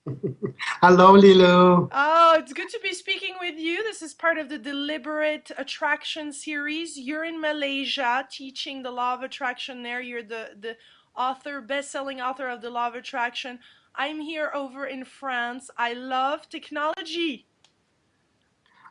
Hello, Lilu. Oh, it's good to be speaking with you. This is part of the Deliberate Attraction series. You're in Malaysia teaching the law of attraction there. You're the author, best-selling author of the law of attraction. I'm here over in France. I love technology.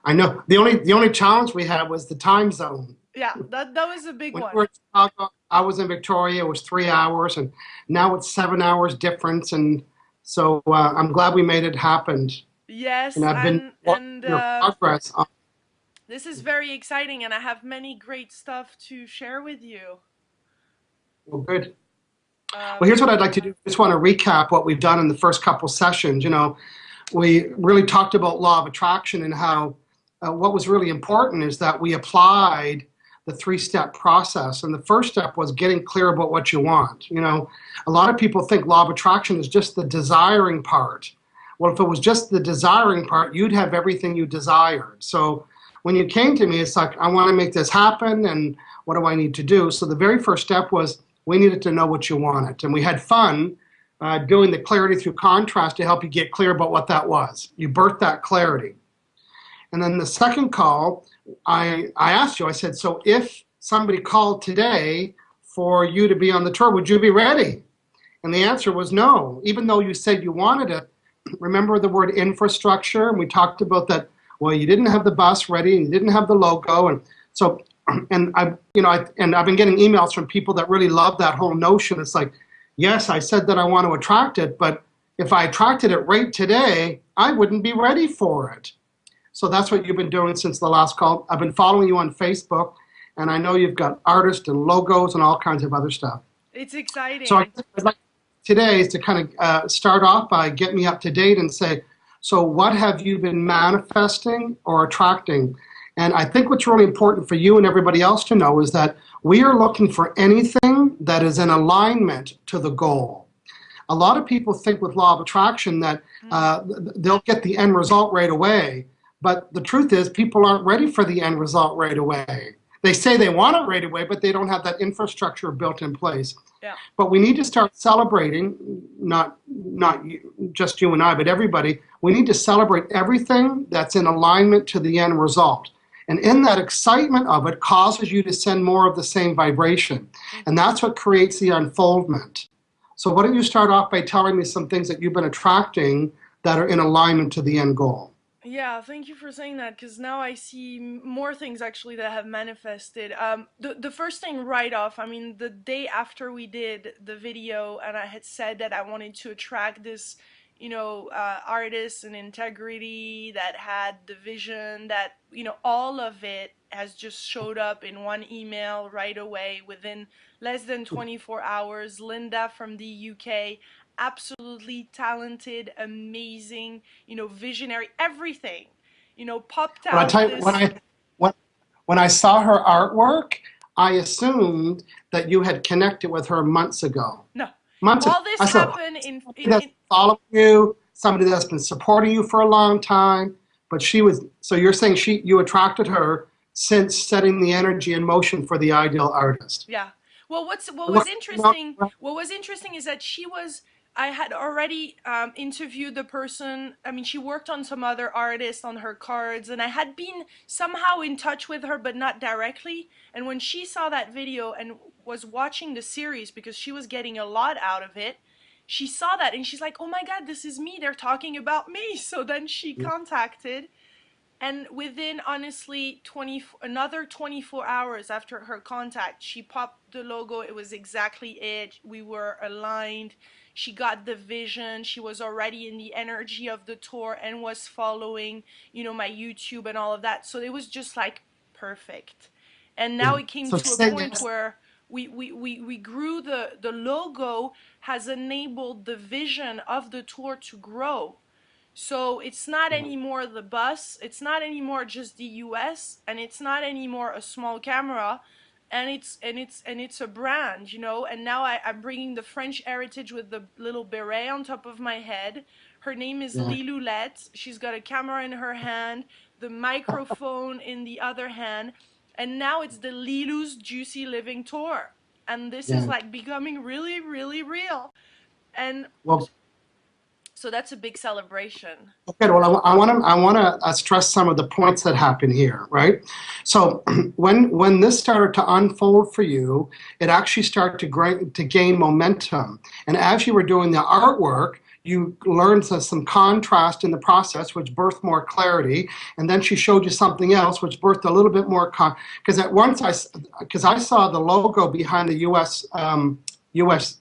I know the only challenge we had was the time zone. Yeah, that was a big When you one. were in Chicago, I was in Victoria. It was 3 hours, and now it's 7 hours difference. And so I'm glad we made it happen. And Yes, I've been and watching and your uh, progress. this is very exciting, and I have many great stuff to share with you. Well, good. Well, Um, here's what I'd like to do. I just want to recap what we've done in the first couple sessions. We really talked about law of attraction and how what was really important is that we applied the three-step process. And the first step was getting clear about what you want. A lot of people think law of attraction is just the desiring part. Well, if it was just the desiring part, you'd have everything you desired. So when you came to me, it's like, I want to make this happen, and what do I need to do? So the very first step was we needed to know what you wanted. And we had fun doing the clarity through contrast to help you get clear about what that was. You birthed that clarity. And then the second call, I asked you, I said, so if somebody called today for you to be on the tour, would you be ready? And the answer was no, even though you said you wanted it. Remember the word infrastructure? And we talked about that. Well, you didn't have the bus ready and you didn't have the logo. And so, and I've been getting emails from people that really love that whole notion. It's like, yes, I said that I want to attract it, but if I attracted it right today, I wouldn't be ready for it. So that's what you've been doing since the last call. I've been following you on Facebook, and I know you've got artists and logos and all kinds of other stuff. it's So exciting. I'd like today is to kind of start off by get me up to date and say, so what have you been manifesting or attracting? And I think what's really important for you and everybody else to know is that we are looking for anything that is in alignment to the goal. A lot of people think with law of attraction that Mm. they'll get the end result right away. But the truth is, people aren't ready for the end result right away. They say they want it right away, but they don't have that infrastructure built in place. Yeah. But we need to start celebrating, not just you and I, but everybody. We need to celebrate everything that's in alignment to the end result. And in that excitement of it causes you to send more of the same vibration. And Hmm. that's what creates the unfoldment. So why don't you start off by telling me some things that you've been attracting that are in alignment to the end goal? Yeah, thank you for saying that because now I see more things actually that have manifested. The first thing right off, I mean, the day after we did the video, and I had said that I wanted to attract this, artist and integrity that had the vision that all of it has just showed up in one email right away within less than 24 hours. Linda from the UK, absolutely talented, amazing, visionary, everything, popped When I out tell you, this. when, when I saw her artwork, I assumed that you had connected with her months ago. No, Months ago. all this I said, happened somebody that's following you, somebody that's been supporting you for a long time. But she was, so you're saying you attracted her since setting the energy in motion for the ideal artist. Yeah. Well, what And was what, interesting? What was interesting is that she was. I had already interviewed the person. I mean, she worked on some other artists on her cards, and I had been somehow in touch with her, but not directly. And when she saw that video and was watching the series because she was getting a lot out of it, she saw that and she's like, "Oh my God, this is me! They're talking about me!" So then she contacted, and within honestly another 24 hours after her contact, she popped the logo. It was exactly it. We were aligned. She got the vision. She was already in the energy of the tour and was following, my YouTube and all of that. So it was just like perfect. And now yeah. it came So to a say point yes. where we grew. The logo has enabled the vision of the tour to grow. So it's not anymore the bus, it's not anymore just the US, and it's not anymore a small camera, and it's a brand, and now I'm bringing the French heritage with the little beret on top of my head. Her name is Yeah. Liloulette. She's got a camera in her hand, the microphone in the other hand, and now it's the Lilou's Juicy Living Tour. And this is Yeah. like becoming really, really real. And Well, So that's a big celebration. Okay, well, I want to stress some of the points that happen here, right? So, when this started to unfold for you, it actually started to gain momentum, and as you were doing the artwork, you learned some contrast in the process, which birthed more clarity, and then she showed you something else, which birthed a little bit more because at once because I saw the logo behind the U.S.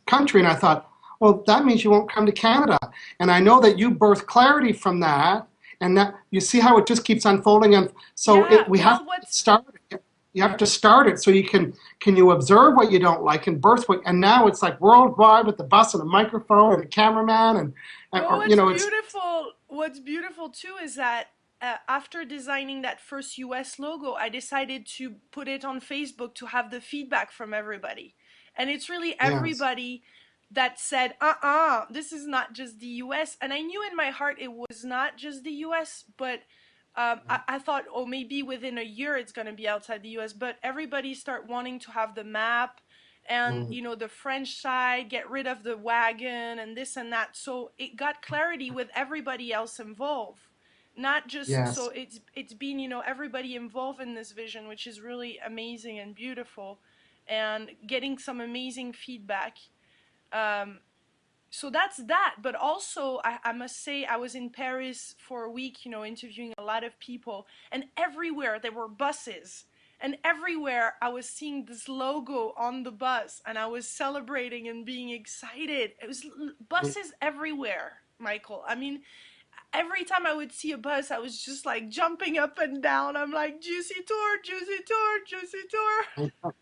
country, and I thought, well, that means you won't come to Canada. And I know that you birth clarity from that, and that you see how it just keeps unfolding. And so Yeah, we have well, to what's start it. You have to start it so you can you observe what you don't like and birth what. And now it's like worldwide with the bus and a microphone and a cameraman and well, or you know it's what's beautiful too is that after designing that first US logo, I decided to put it on Facebook to have the feedback from everybody. And it's really yes. everybody that said, this is not just the US. And I knew in my heart it was not just the US, but I thought, oh, maybe within a year it's going to be outside the US. But everybody start wanting to have the map and, Mm, the French side, get rid of the wagon and this and that. So it got clarity with everybody else involved. Not just so yes. it's been, everybody involved in this vision, which is really amazing and beautiful, and getting some amazing feedback. Um, so that's that. But also, I must say, I was in Paris for a week, interviewing a lot of people, and everywhere there were buses. And everywhere I was seeing this logo on the bus, and I was celebrating and being excited. It was buses everywhere, Michael. I mean, every time I would see a bus, I was just like jumping up and down. I'm like, juicy tour, juicy tour, juicy tour. Mm.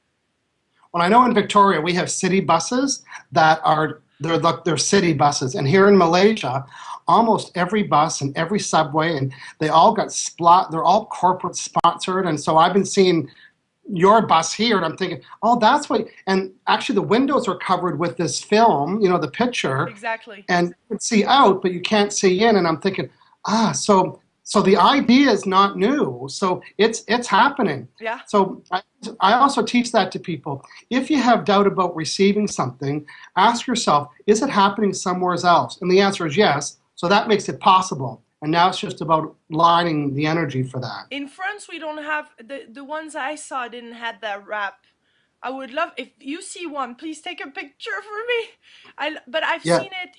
Well, I know in Victoria we have city buses that are they're city buses, and here in Malaysia, almost every bus and every subway, and they all got splat. They're all corporate sponsored, and so I've been seeing your bus here, and I'm thinking, oh, that's what. And actually, the windows are covered with this film, the picture, Exactly. and you can see out, but you can't see in. And I'm thinking, so the idea is not new. So it's happening. Yeah. So I also teach that to people. If you have doubt about receiving something, ask yourself, is it happening somewhere else? And the answer is yes. So that makes it possible. And now it's just about lining the energy for that. In France, we don't have the ones I saw didn't have that wrap. I would love if you see one, please take a picture for me. But I've Yeah. seen it.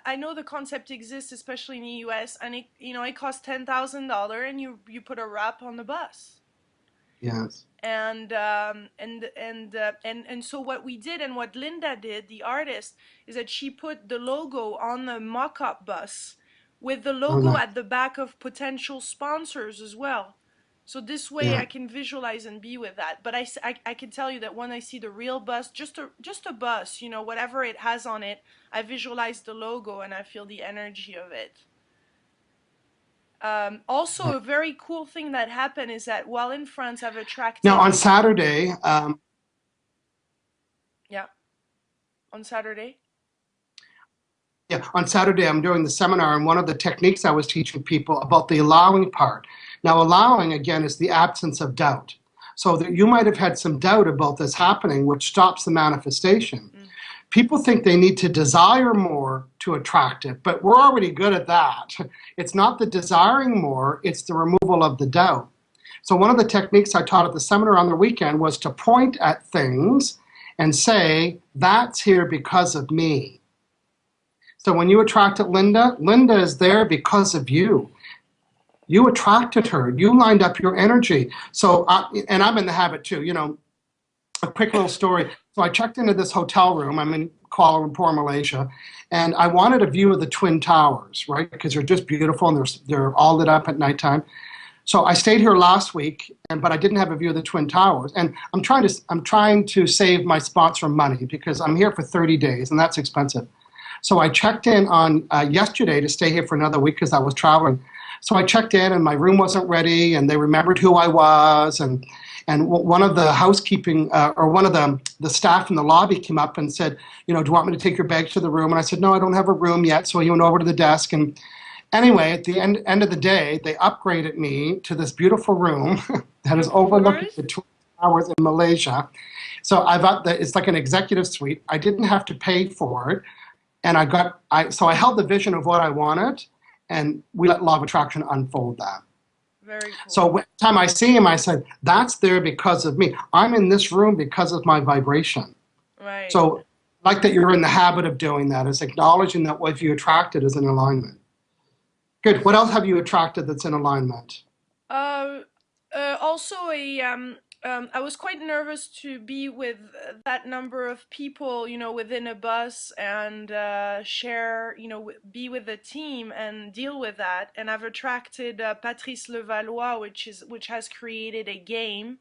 I know the concept exists, especially in the U.S. And it costs $10,000, and you put a wrap on the bus. Yes. And so what we did and what Linda did, the artist, is that she put the logo on the mock-up bus with the Oh, logo nice. at the back of potential sponsors as well. So this way Yeah. I can visualize and be with that. But I can tell you that when I see the real bus, just a bus, whatever it has on it, I visualize the logo and I feel the energy of it. Also, a very cool thing that happened is that while in France, I've Now attracted, on Saturday, yeah, on Saturday. yeah, on Saturday, I'm doing the seminar, and one of the techniques I was teaching people about the allowing part. Now, allowing, again, is the absence of doubt. So that you might have had some doubt about this happening, which stops the manifestation. Mm. People think they need to desire more to attract it, but we're already good at that. It's not the desiring more, it's the removal of the doubt. So one of the techniques I taught at the seminar on the weekend was to point at things and say, that's here because of me. So when you attracted Linda, Linda is there because of you. You attracted her. You lined up your energy. So, and I'm in the habit too, a quick little story. So I checked into this hotel room. I'm in Kuala Lumpur, Malaysia, and I wanted a view of the Twin Towers, right? Because they're just beautiful and they're all lit up at nighttime. So I stayed here last week, but I didn't have a view of the Twin Towers. And I'm trying to save my sponsor money because I'm here for 30 days, and that's expensive. So I checked in on yesterday to stay here for another week because I was traveling. So I checked in and my room wasn't ready, and they remembered who I was. And one of the housekeeping or one of the staff in the lobby came up and said, do you want me to take your bags to the room? And I said, no, I don't have a room yet. So he went over to the desk. And anyway, at the end of the day, they upgraded me to this beautiful room that is overlooking the Twin Towers in Malaysia. So it's like an executive suite. I didn't have to pay for it. And so I held the vision of what I wanted, and we let law of attraction unfold that. Very cool. So every time I see him, I said, that's there because of me. I'm in this room because of my vibration. Right. So like that you're in the habit of doing that, is acknowledging that what you attracted is in alignment. Good. What else have you attracted that's in alignment? Uh, Also, I was quite nervous to be with that number of people, within a bus and share, be with the team and deal with that. And I've attracted Patrice Levallois, which has created a game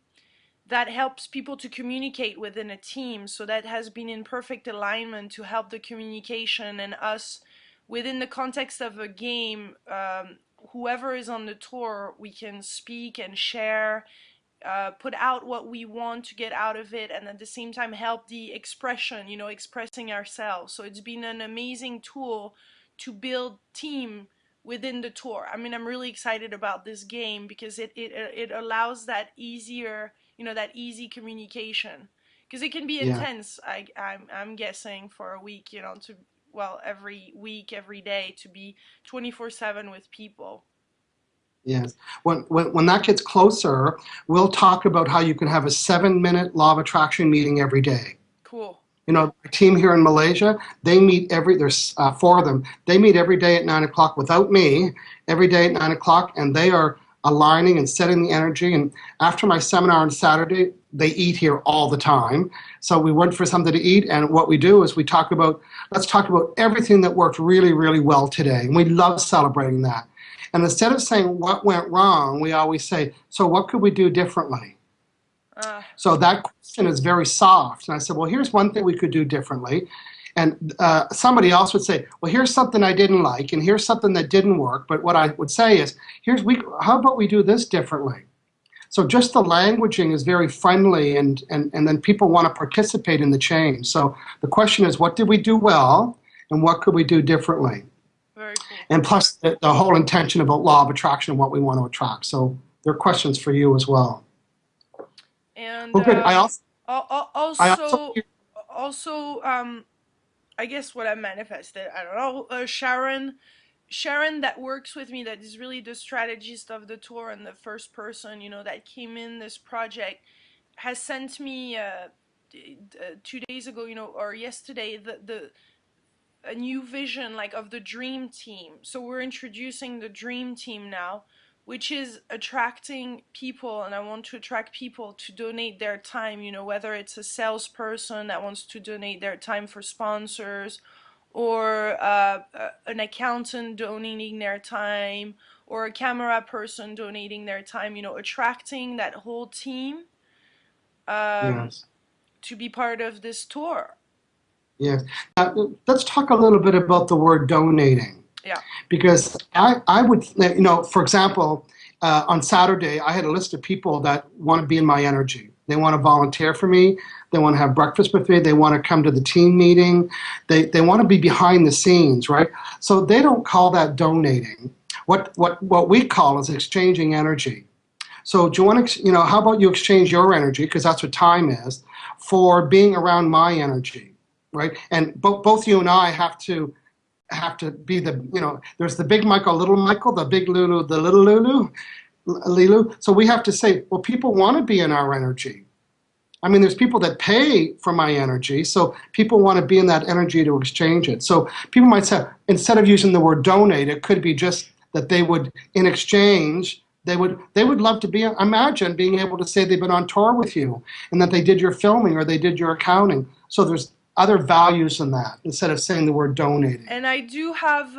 that helps people to communicate within a team. So that has been in perfect alignment to help the communication and us within the context of a game. Whoever is on the tour, we can speak and share, put out what we want to get out of it, and at the same time help the expression, expressing ourselves. So it's been an amazing tool to build team within the tour. I mean, I'm really excited about this game because it allows that easier, that easy communication. Because it can be Yeah. intense, I'm guessing, for a week, to, well, every week, every day, to be 24/7 with people. Yes. When that gets closer, we'll talk about how you can have a 7-minute law of attraction meeting every day. Cool. The team here in Malaysia, they meet there's 4 of them. They meet every day at 9 o'clock without me, every day at 9 o'clock, and they are aligning and setting the energy. And after my seminar on Saturday, they eat here all the time. So we went for something to eat, and what we do is let's talk about everything that worked really, really well today. And we love celebrating that. And instead of saying what went wrong, we always say, so what could we do differently? So that question is very soft. And I said, well, here's one thing we could do differently. And somebody else would say, well, here's something I didn't like, and here's something that didn't work. But what I would say is, how about we do this differently? So just the languaging is very friendly, and then people want to participate in the change. So the question is, what did we do well, and what could we do differently? Very cool. And plus the whole intention about law of attraction and what we want to attract. So there are questions for you as well. And good. I guess what I manifested, I don't know, Sharon that works with me, that is really the strategist of the tour and the first person, that came in this project, has sent me 2 days ago, or yesterday, a new vision, like, of the dream team. So we're introducing the dream team now, which is attracting people, and I want to attract people to donate their time, whether it's a salesperson that wants to donate their time for sponsors, or an accountant donating their time, or a camera person donating their time, attracting that whole team Yes. to be part of this tour. Yes. Let's talk a little bit about the word donating. Yeah. Because I would, for example, on Saturday, I had a list of people that want to be in my energy. They want to volunteer for me. They want to have breakfast with me. They want to come to the team meeting. They want to be behind the scenes, right? So they don't call that donating. What we call is exchanging energy. So do you want to, how about you exchange your energy, because that's what time is, for being around my energy, right? And both you and I have to be there's the big Michael, little Michael, the big Lulu, the little Lilu. So we have to say, well, people want to be in our energy. I mean, there's people that pay for my energy, so people want to be in that energy to exchange it. So people might say, instead of using the word donate, it could be just that they would, in exchange, they would love to imagine being able to say they've been on tour with you, and that they did your filming or they did your accounting. So there's other values in that, instead of saying the word donating. And I do have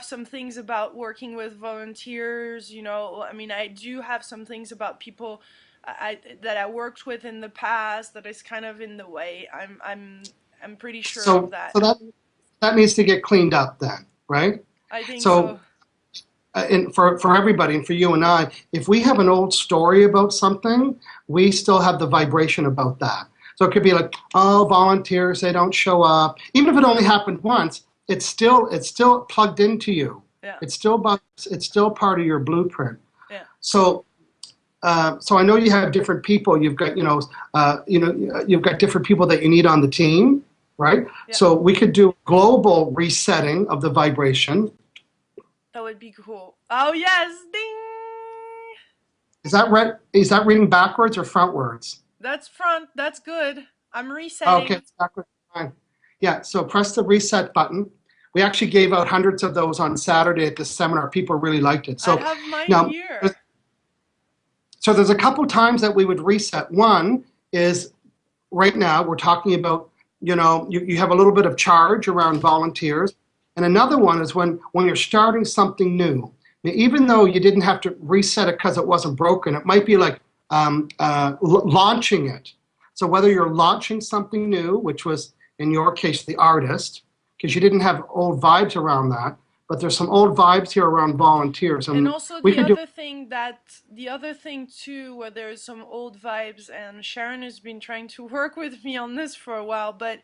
some things about working with volunteers, I mean, I do have some things about people that I worked with in the past that is kind of in the way. I'm pretty sure of that. So that needs to get cleaned up then, right? I think so. And for everybody, and for you and I, if we have an old story about something, we still have the vibration about that. So it could be like, oh, volunteers, they don't show up. Even if it only happened once, it's still plugged into you. Yeah. It's still part of your blueprint. Yeah. So I know you have different people. You've got you've got different people that you need on the team, right? Yeah, So we could do global resetting of the vibration. that would be cool. Oh yes, ding. Is that reading backwards or frontwards? That's front. That's good. I'm Okay, resetting. it's backwards. Fine. Yeah, so press the reset button. We actually gave out hundreds of those on Saturday at the seminar. People really liked it. I So have mine now, here. there's a couple times that we would reset. One is right now we're talking about, you have a little bit of charge around volunteers. And another one is when you're starting something new. Now, even though you didn't have to reset it because it wasn't broken, it might be like launching it. So whether you're launching something new, which was in your case the artist, because you didn't have old vibes around that, but there's some old vibes here around volunteers, And and also we could do. the other thing too, where there's some old vibes, and Sharon has been trying to work with me on this for a while, but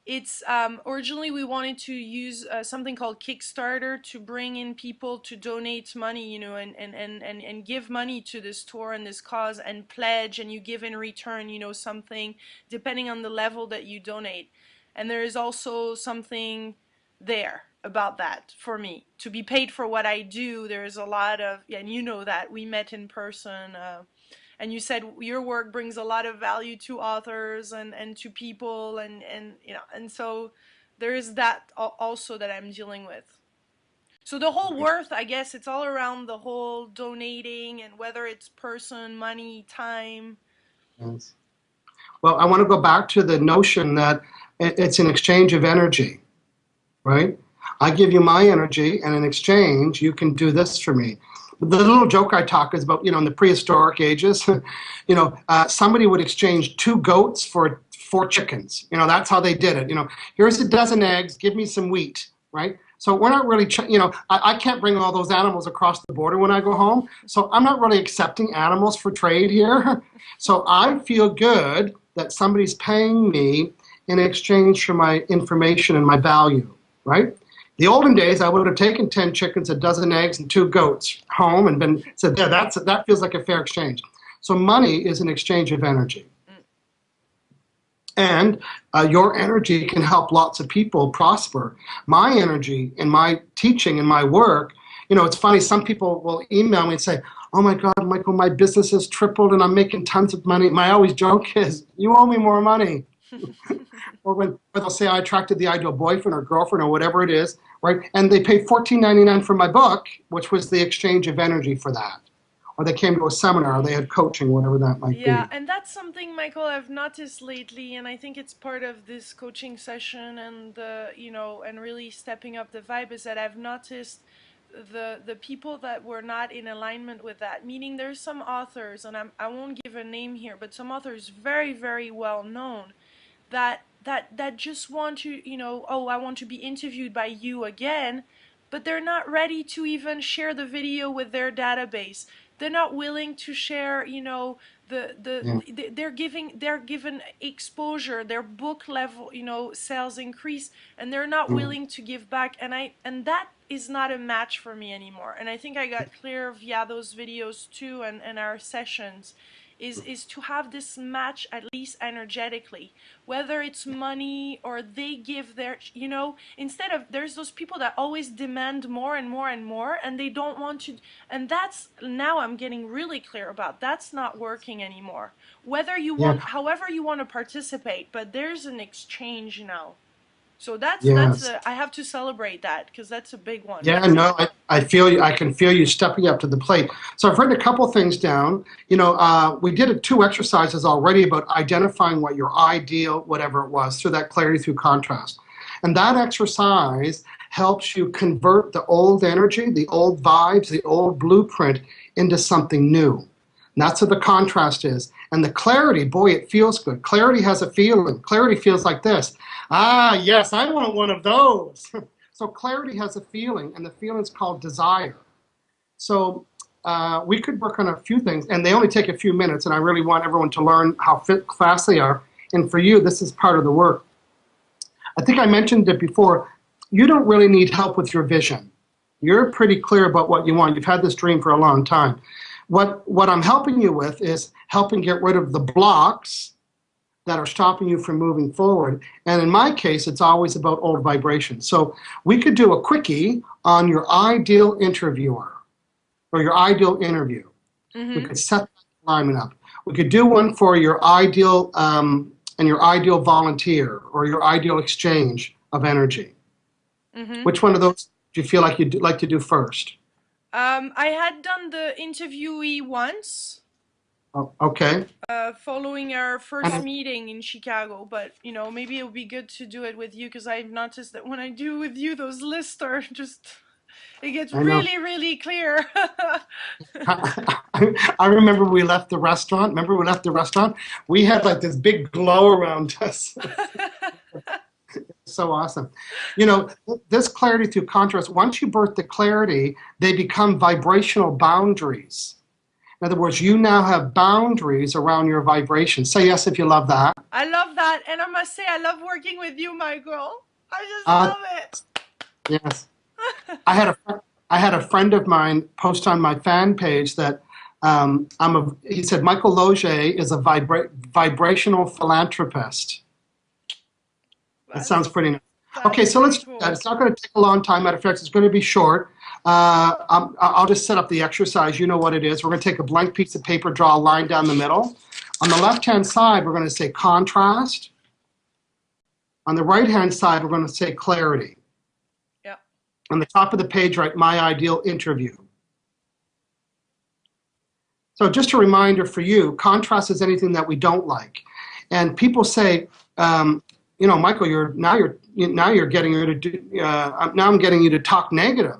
it's originally we wanted to use something called Kickstarter to bring in people to donate money, and give money to this tour and this cause and pledge, and you give in return, something depending on the level that you donate. And there is also something there about that for me to be paid for what I do. There's a lot of, yeah, and you know that we met in person, and you said your work brings a lot of value to authors and to people, and so there is that also that I'm dealing with. So the whole worth, I guess, it's all around the whole donating, and whether it's person, money, time. Yes. Well, I want to go back to the notion that it's an exchange of energy, right? I give you my energy, and in exchange, you can do this for me. The little joke I talk is about, in the prehistoric ages, somebody would exchange 2 goats for 4 chickens. That's how they did it. Here's a dozen eggs, give me some wheat, right? So we're not really, I can't bring all those animals across the border when I go home. So I'm not really accepting animals for trade here. So I feel good that somebody's paying me in exchange for my information and my value, right? The olden days, I would have taken 10 chickens, a dozen eggs, and 2 goats home and said, there, that feels like a fair exchange. So money is an exchange of energy. And your energy can help lots of people prosper. My energy and my teaching and my work, it's funny, some people will email me and say, oh my God, Michael, my business has tripled and I'm making tons of money. My always joke is, you owe me more money. Or they'll say I attracted the ideal boyfriend or girlfriend or whatever it is, right? And they paid $14.99 for my book, which was the exchange of energy for that. Or they came to a seminar, or they had coaching, whatever that might Yeah, be. and that's something, Michael, I've noticed lately, and I think it's part of this coaching session and and really stepping up the vibe, is that I've noticed the people that were not in alignment with that. Meaning, there's some authors, and I won't give a name here, but some authors very, very well known that just want to, oh, I want to be interviewed by you again, but they're not ready to even share the video with their database. They're not willing to share, Yeah. they're given exposure, their book level, sales increase, and they're not Mm. willing to give back, and that is not a match for me anymore. And I think I got clear via those videos too, and our sessions, is to have this match, at least energetically, whether it's money or they give their, instead of, there's those people that always demand more and more and more, and they don't want to, and that's, now I'm getting really clear about, that's not working anymore. Whether you Yeah. want, however you want to participate, but there's an exchange now. So that's Yes. a, I have to celebrate that, because that's a big one Yeah, for me. no, I feel you. I can feel you stepping up to the plate. So I've written a couple things down. We did 2 exercises already about identifying what your ideal, whatever it was, through that clarity through contrast. And that exercise helps you convert the old energy, the old vibes, the old blueprint into something new. And that's what the contrast is. And the clarity, boy, it feels good. Clarity has a feeling. Clarity feels like this. Ah, yes, I want one of those. So clarity has a feeling, and the feeling's called desire. So we could work on a few things, and they only take a few minutes, and I really want everyone to learn how fast they are. And for you, this is part of the work. I think I mentioned it before. You don't really need help with your vision. You're pretty clear about what you want. You've had this dream for a long time. What I'm helping you with is helping get rid of the blocks that are stopping you from moving forward. And in my case, it's always about old vibrations. So we could do a quickie on your ideal interviewer or your ideal interview. We Mm-hmm. could set that alignment up. We could do one for your ideal and your ideal volunteer or your ideal exchange of energy. Mm-hmm. Which one of those do you feel like you'd like to do first? I had done the interviewee once, Oh, okay. following our first And meeting in Chicago, but maybe it would be good to do it with you because I've noticed that when I do with you, those lists are just, it gets I know. really, really clear. I remember we left the restaurant. Remember we left the restaurant? We had like this big glow around us. So awesome. You know, this clarity through contrast, once you birth the clarity, they become vibrational boundaries. In other words, you now have boundaries around your vibration. Say yes if you love that. I love that, and I must say, I love working with you, Michael. I just Uh, love it. yes. I had I had a friend of mine post on my fan page that he said Michael Losier is a vibrational philanthropist. That sounds That's pretty nice. Okay, that's so pretty let's do that. cool. It's not going to take a long time. Matter of fact, it's going to be short. I'll just set up the exercise. You know what it is. We're going to take a blank piece of paper, draw a line down the middle. On the left-hand side, we're going to say contrast. On the right-hand side, we're going to say clarity. Yeah. On the top of the page, write my ideal interview. So just a reminder for you, contrast is anything that we don't like. And people say, Michael, now you're getting her to do, now I'm getting you to talk negative.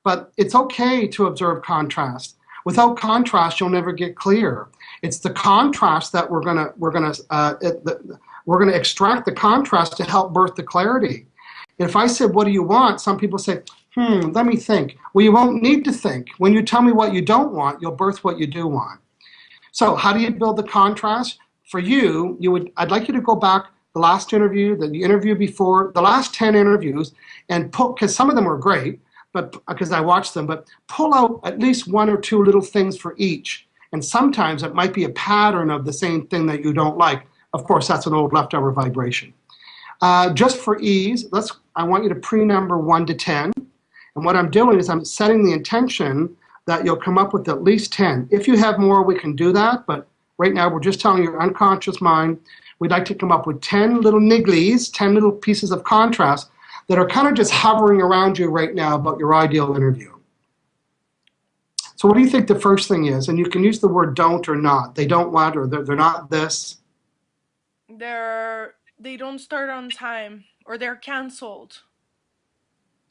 But it's okay to observe contrast. Without contrast, you'll never get clear. It's the contrast that we're gonna extract the contrast to help birth the clarity. If I said, what do you want? Some people say, let me think. Well, you won't need to think. When you tell me what you don't want, you'll birth what you do want. So how do you build the contrast? For you, I'd like you to go back the last interview, the interview before, the last 10 interviews, and because some of them were great, but because I watched them, but pull out at least one or two little things for each. And sometimes it might be a pattern of the same thing that you don't like. Of course, that's an old leftover vibration. Just for ease, I want you to pre-number 1 to 10. And what I'm doing is I'm setting the intention that you'll come up with at least 10. If you have more, we can do that. But right now, we're just telling your unconscious mind, we'd like to come up with 10 little nigglies, 10 little pieces of contrast that are kind of just hovering around you right now about your ideal interview. So what do you think the first thing is? And you can use the word don't or not. They don't want, or they're not this. They don't start on time, or they're canceled.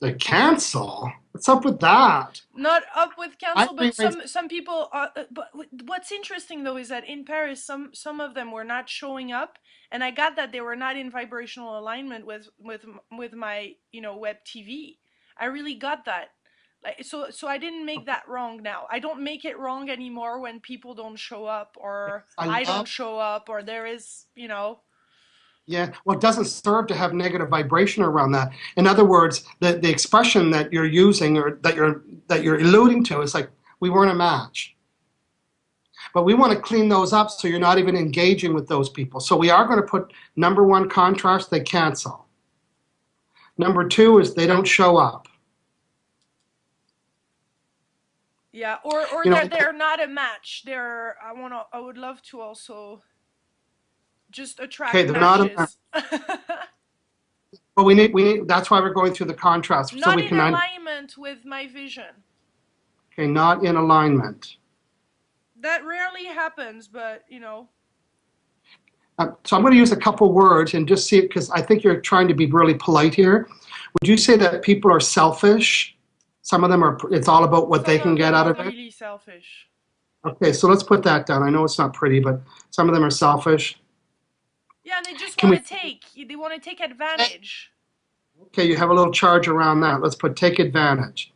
They cancel? What's up with that? Not up with I cancel, but rearrange. some people are, but what's interesting though is that in Paris some of them were not showing up, and I got that they were not in vibrational alignment with my web TV. I really got that. Like, so I didn't make that wrong. Now I don't make it wrong anymore when people don't show up, or I I love. don't show up, or there is Yeah, well, it doesn't serve to have negative vibration around that. In other words, the expression that you're using or that you're alluding to is like we weren't a match. But we want to clean those up so you're not even engaging with those people. So we are going to put number 1 contrast, they cancel. Number 2 is they don't show up. yeah, or You know, they're not a match. I would love to also just okay, attract they're not a match. matches. But we need that's why we're going through the contrast so Not we in can alignment with my vision. okay, not in alignment. That rarely happens, but So I'm going to use a couple words and just see it because I think you're trying to be really polite here. Would you say that people are selfish? Some of them are, it's all about what they some can of get them out are of it. really selfish. Okay, so let's put that down. I know it's not pretty, but some of them are selfish. Yeah, and they just Can want we, to they want to take advantage. okay, you have a little charge around that. Let's put take advantage.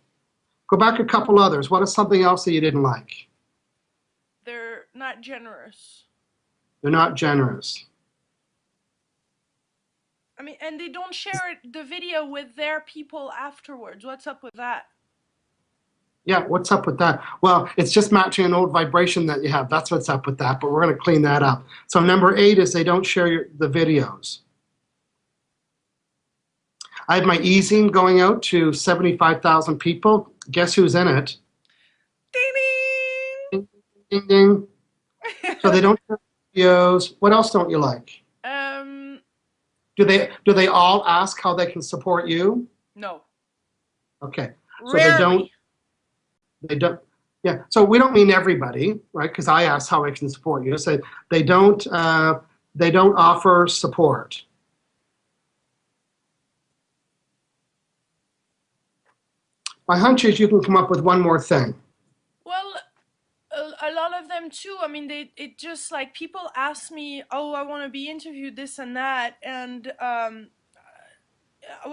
Go back a couple others. What is something else that you didn't like? They're not generous. They're not generous. I mean, and they don't share the video with their people afterwards. What's up with that? Yeah, what's up with that? Well, it's just matching an old vibration that you have. That's what's up with that, but we're going to clean that up. So number 8 is they don't share the videos. I have my e-zine going out to 75,000 people. Guess who's in it? Ding Ding, ding, ding. So ding. they don't share videos. What else don't you like? um, Do they all ask how they can support you? no. Okay. So they don't. Rarely. They don't. Yeah. So we don't mean everybody, right? Because I asked how I can support you. So they don't. They don't offer support. My hunch is you can come up with one more thing. Well, a lot of them too. I mean, it just like people ask me, "Oh, I want to be interviewed, this and that," and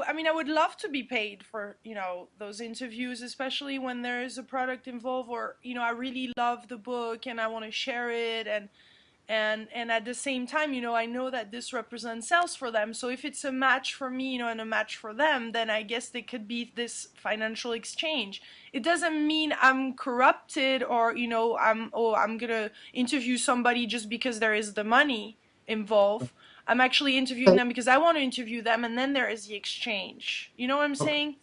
I mean, I would love to be paid for, those interviews, especially when there is a product involved, or I really love the book and I want to share it, and at the same time, I know that this represents sales for them. So if it's a match for me, and a match for them, then I guess there could be this financial exchange. It doesn't mean I'm corrupted, or I'm gonna interview somebody just because there is the money involved. I'm actually interviewing Okay. them because I want to interview them, and then there is the exchange. You know what I'm Okay. saying?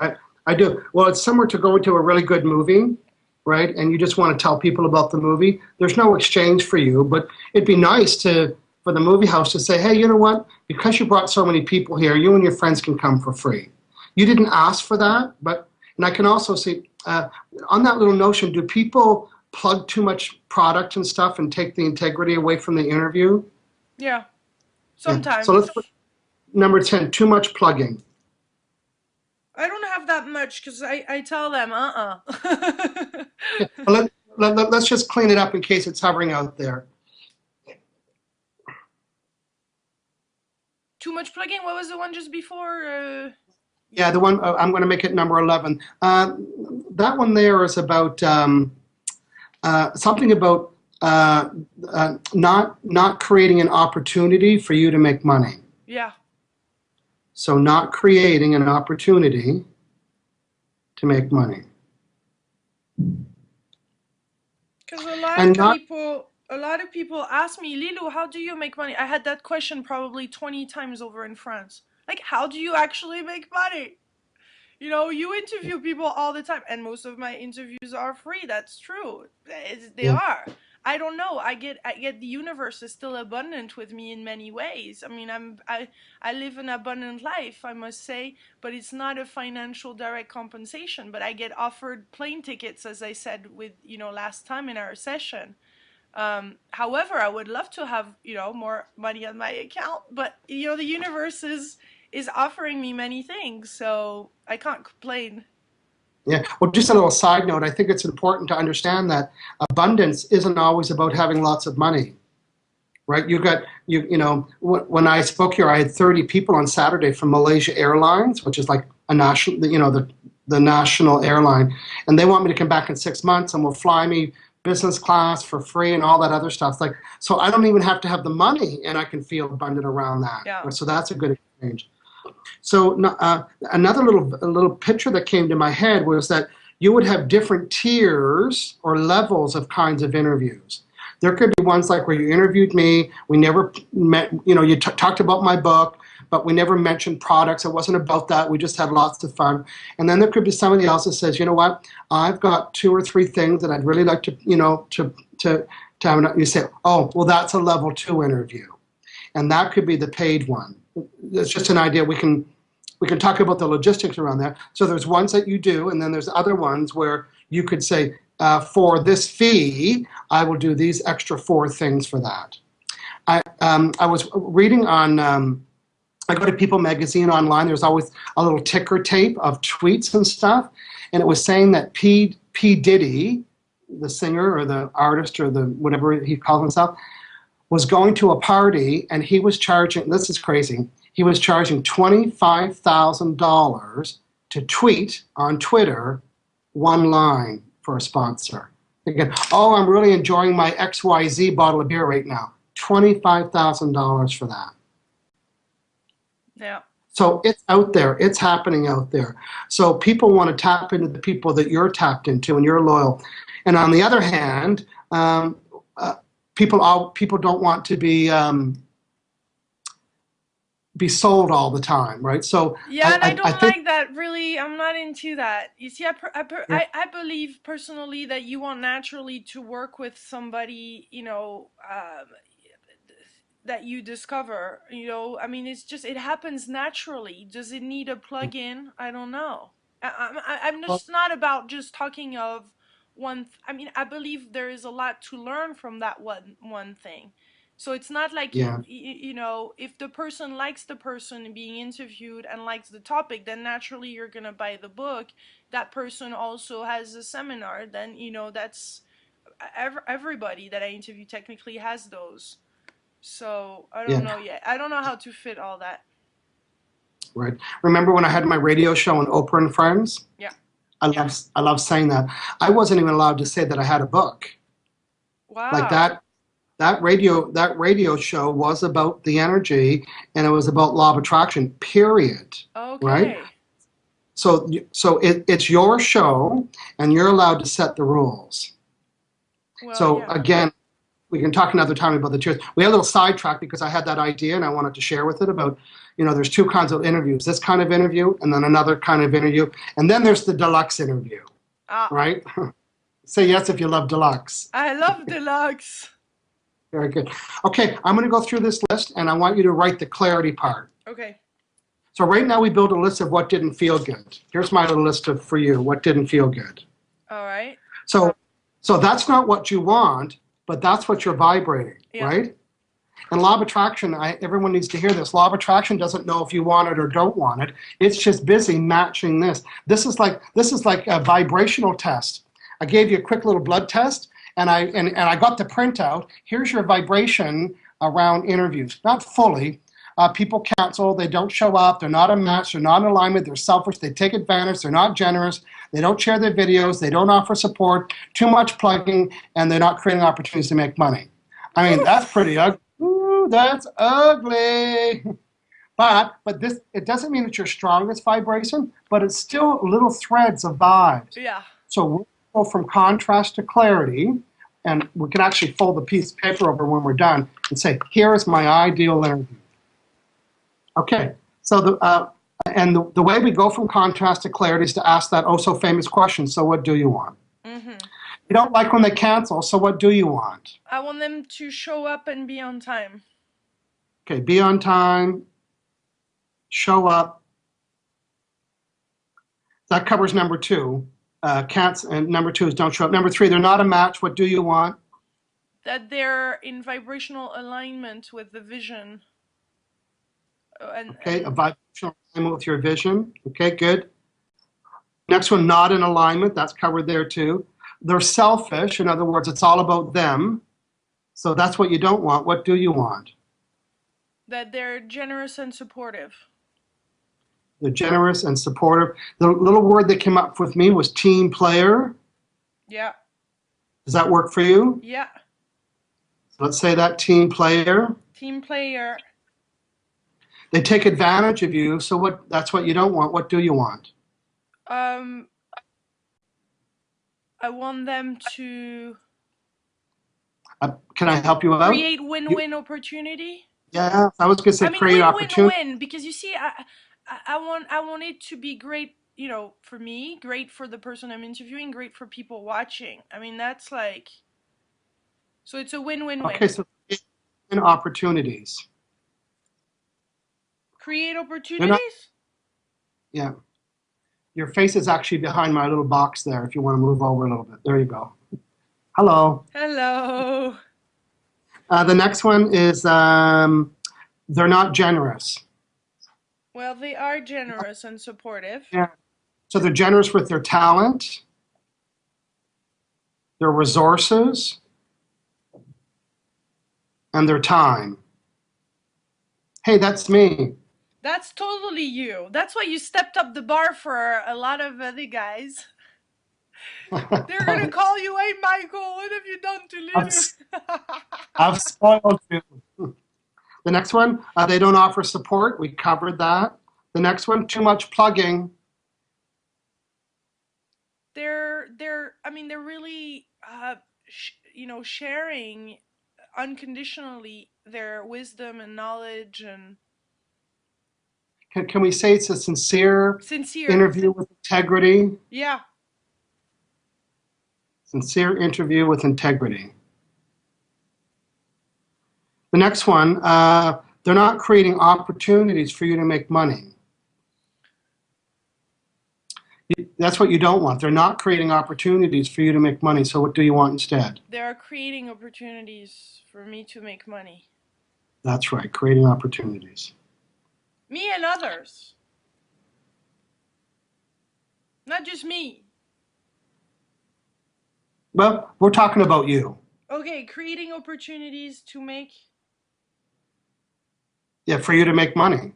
I, I do. Well, it's similar to going to a really good movie, right? And you just want to tell people about the movie. There's no exchange for you, but it'd be nice for the movie house to say, hey, you know what? Because you brought so many people here, you and your friends can come for free. You didn't ask for that, and I can also see on that little notion, do people plug too much product and stuff and take the integrity away from the interview? Yeah, Yeah. So let's sometimes. put number 10, too much plugging. I don't have that much because I tell them, uh-uh. Yeah. Well, let's just clean it up in case it's hovering out there. Too much plugging. What was the one just before? Yeah, the one I'm going to make it number 11. That one there is about something about not creating an opportunity for you to make money. Yeah. So not creating an opportunity to make money, Because a lot and of not people, a lot of people ask me, Lilo, how do you make money? I had that question probably 20 times over in France. Like, how do you actually make money? You interview people all the time, and most of my interviews are free. That's true. They yeah. are. I don't know. I get the universe is still abundant with me in many ways. I mean, I live an abundant life, I must say, but it's not a financial direct compensation. But I get offered plane tickets, as I said with last time in our session. However, I would love to have more money on my account, but the universe is offering me many things, so I can't complain. Yeah. Well, just a little side note. I think it's important to understand that abundance isn't always about having lots of money, right? When I spoke here, I had 30 people on Saturday from Malaysia Airlines, which is like a national, the national airline, and they want me to come back in 6 months and will fly me business class for free and all that other stuff. It's like, so I don't even have to have the money, and I can feel abundant around that. Yeah. So that's a good exchange. So another little picture that came to my head was that you would have different tiers or levels of kinds of interviews. There could be ones like where you interviewed me, we never met, you talked about my book, but we never mentioned products. It wasn't about that. We just had lots of fun. And then there could be somebody else that says, you know what, I've got 2 or 3 things that I'd really like to, to have. You say, oh, well, that's a level 2 interview. And that could be the paid one. It's just an idea. We can talk about the logistics around that. So there's ones that you do, and then there's other ones where you could say, for this fee, I will do these extra 4 things for that. I was reading on, I go to People Magazine online. There's always a little ticker tape of tweets and stuff, and it was saying that P Diddy, the singer or the artist or the whatever he calls himself, was going to a party, and he was charging, this is crazy, he was charging $25,000 to tweet on Twitter 1 line for a sponsor. Again, oh, I'm really enjoying my XYZ bottle of beer right now. $25,000 for that. Yeah. So it's out there. It's happening out there. So people want to tap into the people that you're tapped into and you're loyal. And on the other hand, uh, people don't want to be sold all the time, right? So Yeah, and I I don't think like that. Really, I'm not into that. You see, yeah, I believe personally that you want naturally to work with somebody, that you discover. I mean, it's just it happens naturally. Does it need a plug-in? I don't know. I'm well, just not about just talking of one. I mean, I believe there is a lot to learn from that one thing. So it's not like yeah, if the person likes the person being interviewed and likes the topic, then naturally you're gonna buy the book. That person also has a seminar. Then that's everybody that I interview technically has those. So I don't yeah, know yet. I don't know how to fit all that. right. Remember when I had my radio show on Oprah and Friends? Yeah. I love saying that. I wasn't even allowed to say that I had a book. Like Wow. that radio show was about the energy and it was about law of attraction, period. Right? Okay. It's your show and you're allowed to set the rules. Well, So yeah. again, we can talk another time about the truth. We had a little sidetrack because I had that idea and I wanted to share with it about, there's two kinds of interviews, this kind of interview and then another kind of interview. And then there's the deluxe interview, Ah, right? Say yes if you love deluxe. I love deluxe. Very good. Okay, I'm going to go through this list and I want you to write the clarity part. Okay. So right now we build a list of what didn't feel good. Here's my little list of for you, what didn't feel good. All right. So so that's not what you want, but that's what you're vibrating, Yeah. right? And law of attraction, everyone needs to hear this. Law of attraction doesn't know if you want it or don't want it. It's just busy matching this. This is like a vibrational test. I gave you a quick little blood test, and I got the printout. Here's your vibration around interviews. Not fully. People cancel. They don't show up. They're not a match. They're not in alignment. They're selfish. They take advantage. They're not generous. They don't share their videos. They don't offer support. Too much plugging, and they're not creating opportunities to make money. I mean, that's pretty ugly. Ooh, that's ugly. But this it doesn't mean it's your strongest vibration, but it's still little threads of vibes. Yeah. So we'll go from contrast to clarity, and we can actually fold the piece of paper over when we're done and say, here is my ideal interview. Okay, so the way we go from contrast to clarity is to ask that oh so famous question, so what do you want? Mhm. You don't like when they cancel, so what do you want? I want them to show up and be on time. Okay, be on time, show up. That covers number two. And number two is don't show up. Number three, they're not a match. What do you want? That they're in vibrational alignment with the vision. Okay, a And vibrational alignment with your vision. Okay, good. Next one, not in alignment. That's covered there too. They're selfish. In other words, it's all about them. So that's what you don't want. What do you want? that they're generous and supportive. They're generous and supportive. The little word that came up with me was team player. Yeah. Does that work for you? Yeah. So let's say that team player. Team player. They take advantage of you. So that's what you don't want. What do you want? Um I want them to Can I help you out? create win-win opportunity. Yeah, I was going to I say mean, create opportunity. win-win-win because you see, I want it to be great. For me, great for the person I'm interviewing, great for people watching. I mean, that's like, so it's a win-win-win. Okay, so create opportunities. Create They're not, opportunities. yeah. Your face is actually behind my little box there if you want to move over a little bit. There you go. Hello. Hello. The next one is they're not generous. Well, they are generous and supportive. Yeah. So they're generous with their talent, their resources, and their time. Hey, that's me. That's totally you. That's why you stepped up the bar for a lot of other guys. They're gonna call you, hey Michael, what have you done to I've, Lulu? I've spoiled you. The next one, they don't offer support. We covered that. The next one, too much plugging. They're really sharing unconditionally their wisdom and knowledge and Can we say it's a sincere sincere. interview with integrity? Yeah. Sincere interview with integrity. The next one, they're not creating opportunities for you to make money. That's what you don't want. They're not creating opportunities for you to make money. So what do you want instead? They are creating opportunities for me to make money. That's right, creating opportunities. Me and others. Not just me. Well, we're talking about you. Okay, creating opportunities to make. Yeah, for you to make money.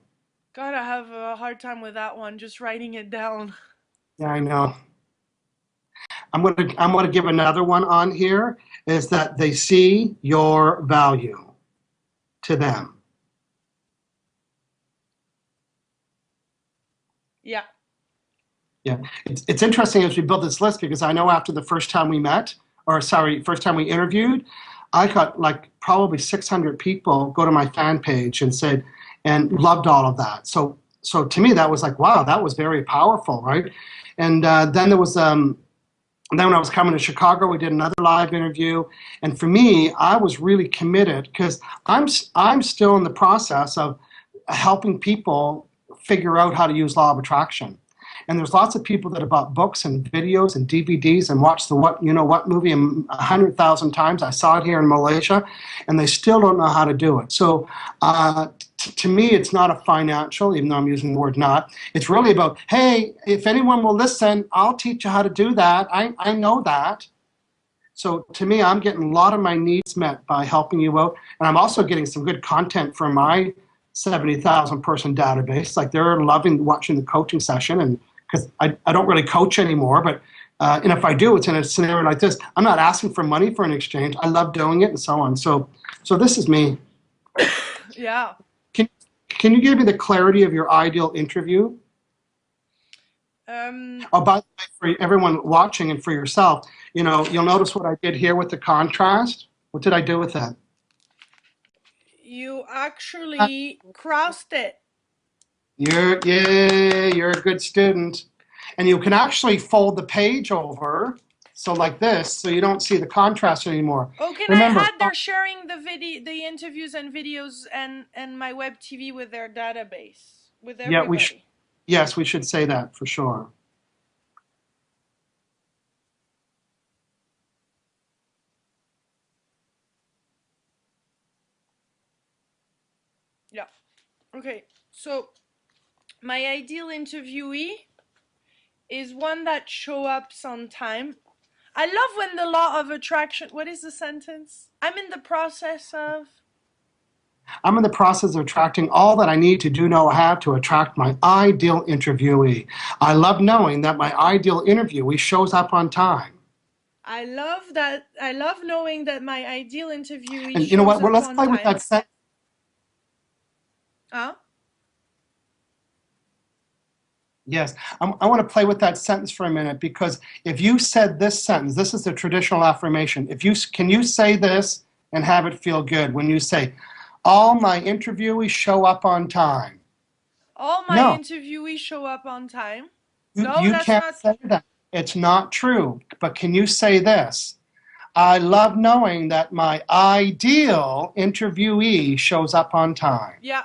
God, I have a hard time with that one, just writing it down. Yeah, I know. I'm gonna give another one on here, is that they see your value to them. Yeah. Yeah, it's interesting as we build this list, because I know after the first time we met, or sorry, first time we interviewed, I got like probably 600 people go to my fan page and said, and loved all of that. So to me, that was like, wow, that was very powerful, right? And then there was and then when I was coming to Chicago, we did another live interview. And for me, I was really committed, because I'm still in the process of helping people figure out how to use law of attraction. And there's lots of people that have bought books and videos and DVDs and watched the what movie 100,000 times. I saw it here in Malaysia, and they still don't know how to do it. So to me, it's not a financial, even though I'm using the word not. It's really about, hey, if anyone will listen, I'll teach you how to do that. I know that. So to me, I'm getting a lot of my needs met by helping you out. And I'm also getting some good content from my 70,000 person database. Like, they're loving watching the coaching session, and because I don't really coach anymore, but and if I do, it's in a scenario like this. I'm not asking for money for an exchange. I love doing it, and so on. So this is me. Yeah. Can you give me the clarity of your ideal interview? Oh, by the way, for everyone watching and for yourself, you'll notice what I did here with the contrast. What did I do with that? You actually crossed it. You're a good student. And you can actually fold the page over, so like this, so you don't see the contrast anymore. Oh, can I Remember, add they're sharing the interviews and videos and my web TV with their database, with yeah, everybody. yes, we should say that for sure. Yeah. Okay. So my ideal interviewee is one that show up on time. I love when the law of attraction. What is the sentence? I'm in the process of. I'm in the process of attracting all that I need to do know how to attract my ideal interviewee. I love knowing that my ideal interviewee shows up on time. I love that. I love knowing that my ideal interviewee And you know shows what? Well, up let's on play with time. that sentence. Huh? Yes, I want to play with that sentence for a minute, because if you said this sentence, this is the traditional affirmation. Can you say this and have it feel good when you say, all my interviewees show up on time? All my No, interviewees show up on time. you, No, you that's can't not. say that. It's not true. But can you say this? I love knowing that my ideal interviewee shows up on time. Yeah.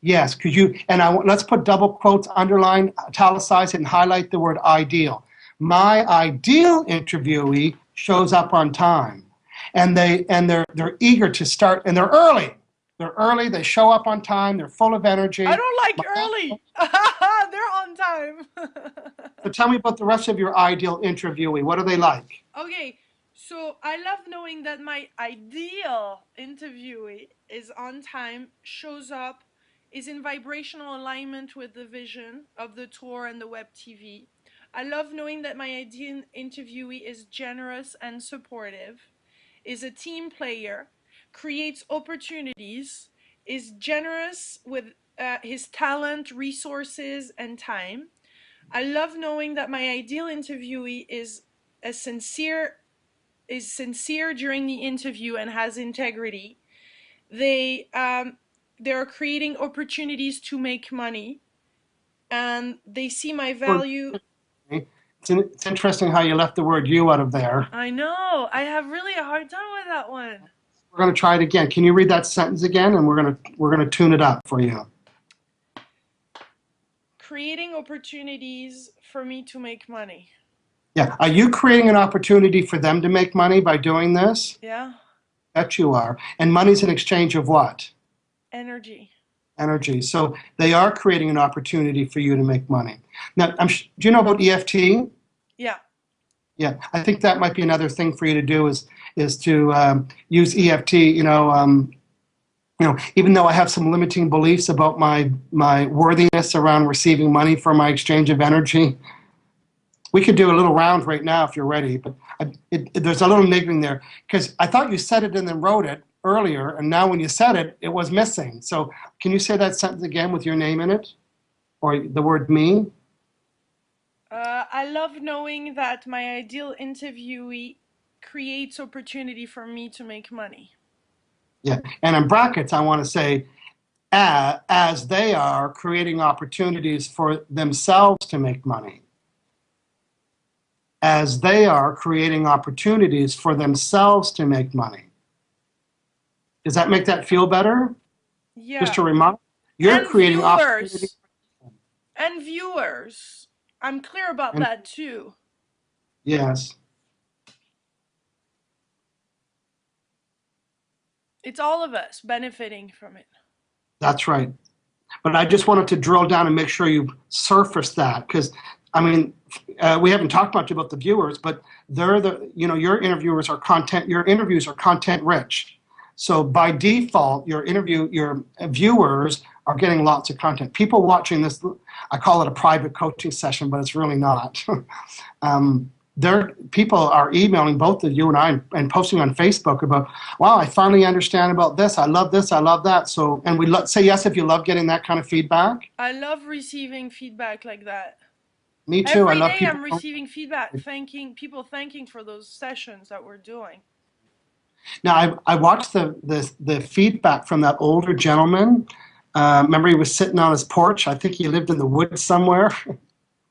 Yes, could you, and let's put double quotes, underline, italicize it, and highlight the word ideal. My ideal interviewee shows up on time, and they're eager to start, and they're early. They're early, they show up on time, they're full of energy. I don't like early. They're on time. So tell me about the rest of your ideal interviewee. What are they like? Okay, so I love knowing that my ideal interviewee is on time, shows up, is in vibrational alignment with the vision of the tour and the web TV. I love knowing that my ideal interviewee is generous and supportive, is a team player, creates opportunities, is generous with his talent, resources, and time. I love knowing that my ideal interviewee is sincere during the interview and has integrity. They're creating opportunities to make money, and they see my value. It's interesting how you left the word "you" out of there. I know. I have really a hard time with that one. We're going to try it again. Can you read that sentence again? And we're going to tune it up for you. Creating opportunities for me to make money. Yeah. Are you creating an opportunity for them to make money by doing this? Yeah. Bet you are. And money's an exchange of what? Energy. Energy. So they are creating an opportunity for you to make money. Now, do you know about EFT? Yeah. Yeah, I think that might be another thing for you to do is to use EFT. Even though I have some limiting beliefs about my worthiness around receiving money for my exchange of energy, we could do a little round right now if you're ready. But there's a little niggling there because I thought you said it and then wrote it earlier, and now when you said it, it was missing. So can you say that sentence again with your name in it, or the word "me"? I love knowing that my ideal interviewee creates opportunity for me to make money. Yeah, and in brackets, I want to say, as they are creating opportunities for themselves to make money. As they are creating opportunities for themselves to make money. Does that make that feel better? Yeah. Just to remind, you're creating opportunities. And viewers. I'm clear about that too. Yes. It's all of us benefiting from it. That's right. But I just wanted to drill down and make sure you surface that because, I mean, we haven't talked much about the viewers, but they're your interviews are content rich. So by default, your viewers are getting lots of content. People watching this, I call it a private coaching session, but it's really not. People are emailing both of you and I and posting on Facebook about, wow, I finally understand about this. I love this. I love that. So, and say yes if you love getting that kind of feedback. I love receiving feedback like that. Me too. Every I love day people. I'm receiving feedback, thanking for those sessions that we're doing. Now, I watched the feedback from that older gentleman. Remember, he was sitting on his porch. I think he lived in the woods somewhere.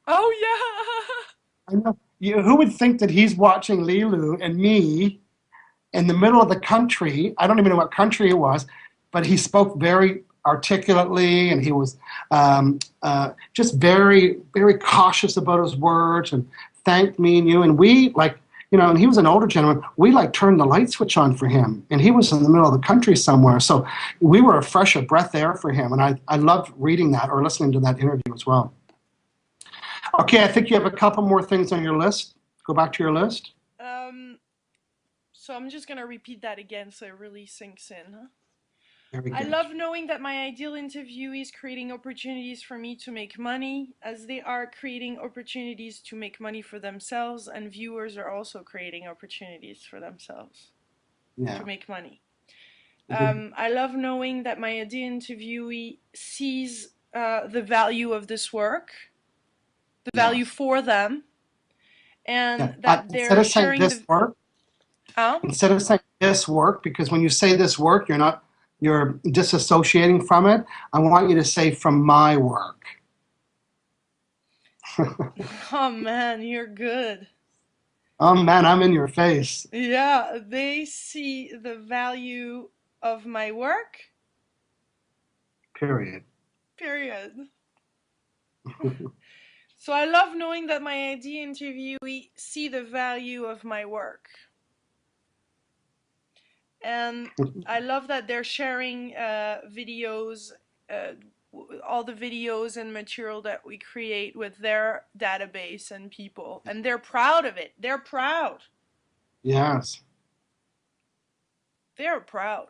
Oh, yeah. I know. Who would think that he's watching Lilu and me in the middle of the country? I don't even know what country it was, but he spoke very articulately, and he was just very, very cautious about his words and thanked me and you. And we, and he was an older gentleman, we turned the light switch on for him. And he was in the middle of the country somewhere. So we were a fresh of breath air for him. And I loved reading that or listening to that interview as well. Okay, I think you have a couple more things on your list. Go back to your list. So I'm just going to repeat that again so it really sinks in. Huh? Very good. I love knowing that my ideal interviewee is creating opportunities for me to make money, as they are creating opportunities to make money for themselves, and viewers are also creating opportunities for themselves to make money. I love knowing that my ideal interviewee sees the value of this work, the value for them, and that they're sharing this work. Instead of saying this work, because when you say this work, you're disassociating from it. I want you to say from my work. Oh man, you're good. Oh man, I'm in your face. Yeah, they see the value of my work. Period. So I love knowing that my ideal interviewee see the value of my work. And I love that they're sharing videos, all the videos and material that we create with their database and people. And they're proud of it. They're proud. Yes. They're proud.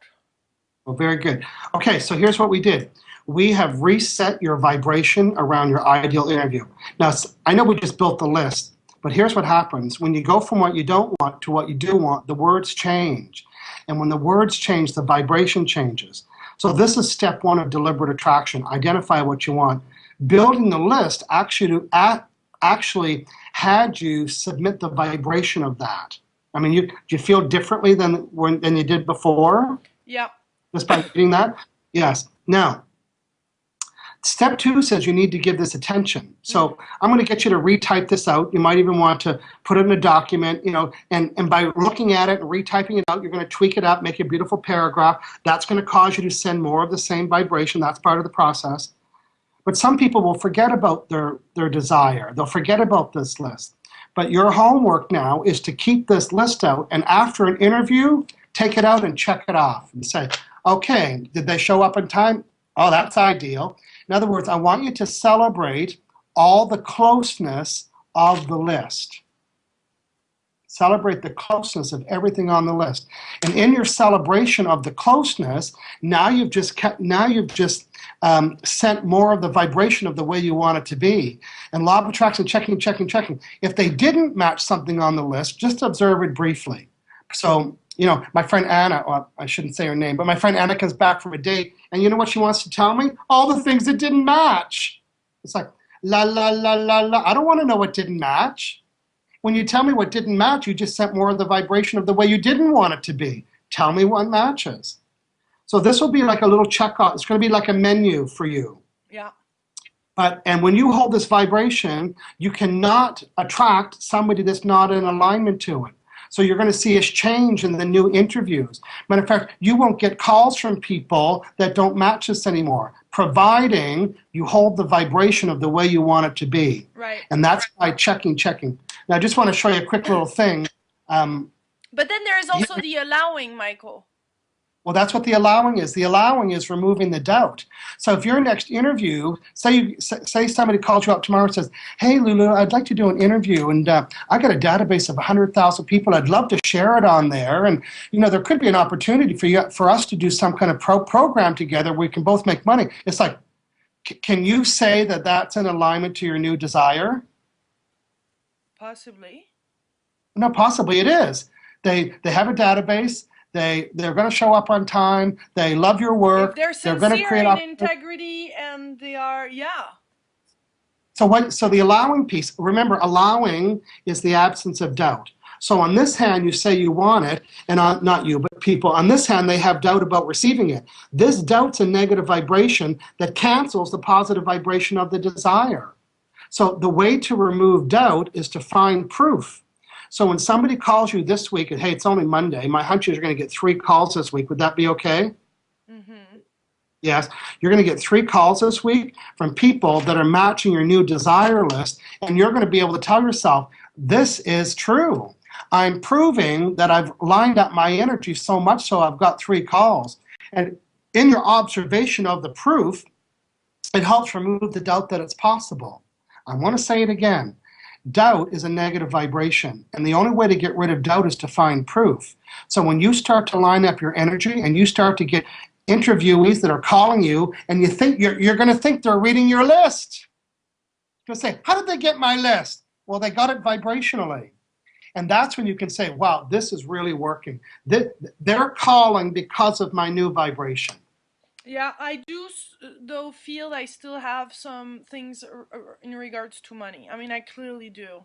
Well, very good. Okay, so here's what we did. We have reset your vibration around your ideal interview. Now, I know we just built the list, but here's what happens. When you go from what you don't want to what you do want, the words change. And when the words change, the vibration changes. So this is step one of deliberate attraction. Identify what you want. Building the list actually had you submit the vibration of that. I mean, do you feel differently than you did before? Yeah. Just by reading that? Yes. Now, step two says you need to give this attention. So I'm going to get you to retype this out. You might even want to put it in a document, and by looking at it and retyping it out, you're going to tweak it up, make a beautiful paragraph. That's going to cause you to send more of the same vibration. That's part of the process. But some people will forget about their desire. They'll forget about this list. But your homework now is to keep this list out, and after an interview, take it out and check it off and say, okay, did they show up in time? Oh, that's ideal. In other words, I want you to celebrate all the closeness of the list. Celebrate the closeness of everything on the list. And in your celebration of the closeness, now you've just sent more of the vibration of the way you want it to be. And law of attraction, checking. If they didn't match something on the list, just observe it briefly. So, my friend Anna, well, I shouldn't say her name, but my friend Anna comes back from a date, and you know what she wants to tell me? All the things that didn't match. It's like, la, la, la, la, la. I don't want to know what didn't match. When you tell me what didn't match, you just sent more of the vibration of the way you didn't want it to be. Tell me what matches. So this will be like a little checkoff. It's going to be like a menu for you. Yeah. And when you hold this vibration, you cannot attract somebody that's not in alignment to it. So you're going to see a change in the new interviews. Matter of fact, you won't get calls from people that don't match this anymore, providing you hold the vibration of the way you want it to be. Right. And that's by checking. Now, I just want to show you a quick little thing. But then there is also the allowing, Michael. Well, that's what the allowing is. The allowing is removing the doubt. So if your next interview, say somebody calls you up tomorrow and says, hey, Lulu, I'd like to do an interview, and I got a database of 100,000 people. I'd love to share it on there. And, there could be an opportunity for us to do some kind of program together where we can both make money. It's like, can you say that that's in alignment to your new desire? Possibly. No, possibly it is. They have a database. They're going to show up on time. They love your work. If they're going to create in integrity, and they are, yeah. So the allowing piece, remember, allowing is the absence of doubt. So on this hand, you say you want it, and not you, but people. On this hand, they have doubt about receiving it. This doubt's a negative vibration that cancels the positive vibration of the desire. So the way to remove doubt is to find proof. So when somebody calls you this week, and hey, it's only Monday, my hunch is you're going to get 3 calls this week. Would that be okay? Mm-hmm. Yes. You're going to get 3 calls this week from people that are matching your new desire list, and you're going to be able to tell yourself, this is true. I'm proving that I've lined up my energy so much so I've got 3 calls. And in your observation of the proof, it helps remove the doubt that it's possible. I want to say it again. Doubt is a negative vibration, and the only way to get rid of doubt is to find proof. So when you start to line up your energy and you start to get interviewees that are calling you, and you think you're going to think they're reading your list. You'll say, how did they get my list? Well, they got it vibrationally. And that's when you can say, wow, this is really working. They're calling because of my new vibration. Yeah, I do, though, feel I still have some things in regards to money. I mean, I clearly do.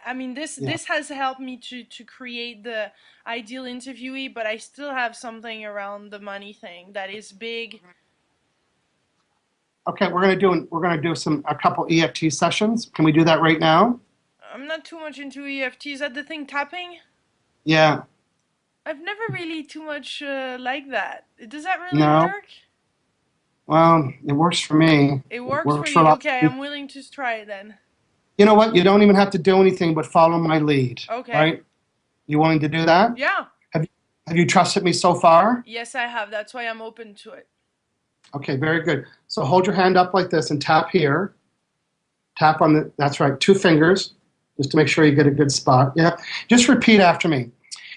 I mean, this has helped me to create the ideal interviewee, but I still have something around the money thing that is big. Okay, we're gonna do a couple EFT sessions. Can we do that right now? I'm not too much into EFT. Is that the thing, tapping? Yeah. I've never really too much like that. Does that really No. work? Well, it works for me. It works for you? Okay, I'm willing to try it then. You know what? You don't even have to do anything but follow my lead. Okay. Right? You willing to do that? Yeah. Have you trusted me so far? Yes, I have. That's why I'm open to it. Okay, very good. So hold your hand up like this and tap here. Tap on that's right, 2 fingers, just to make sure you get a good spot. Yeah. Just repeat after me.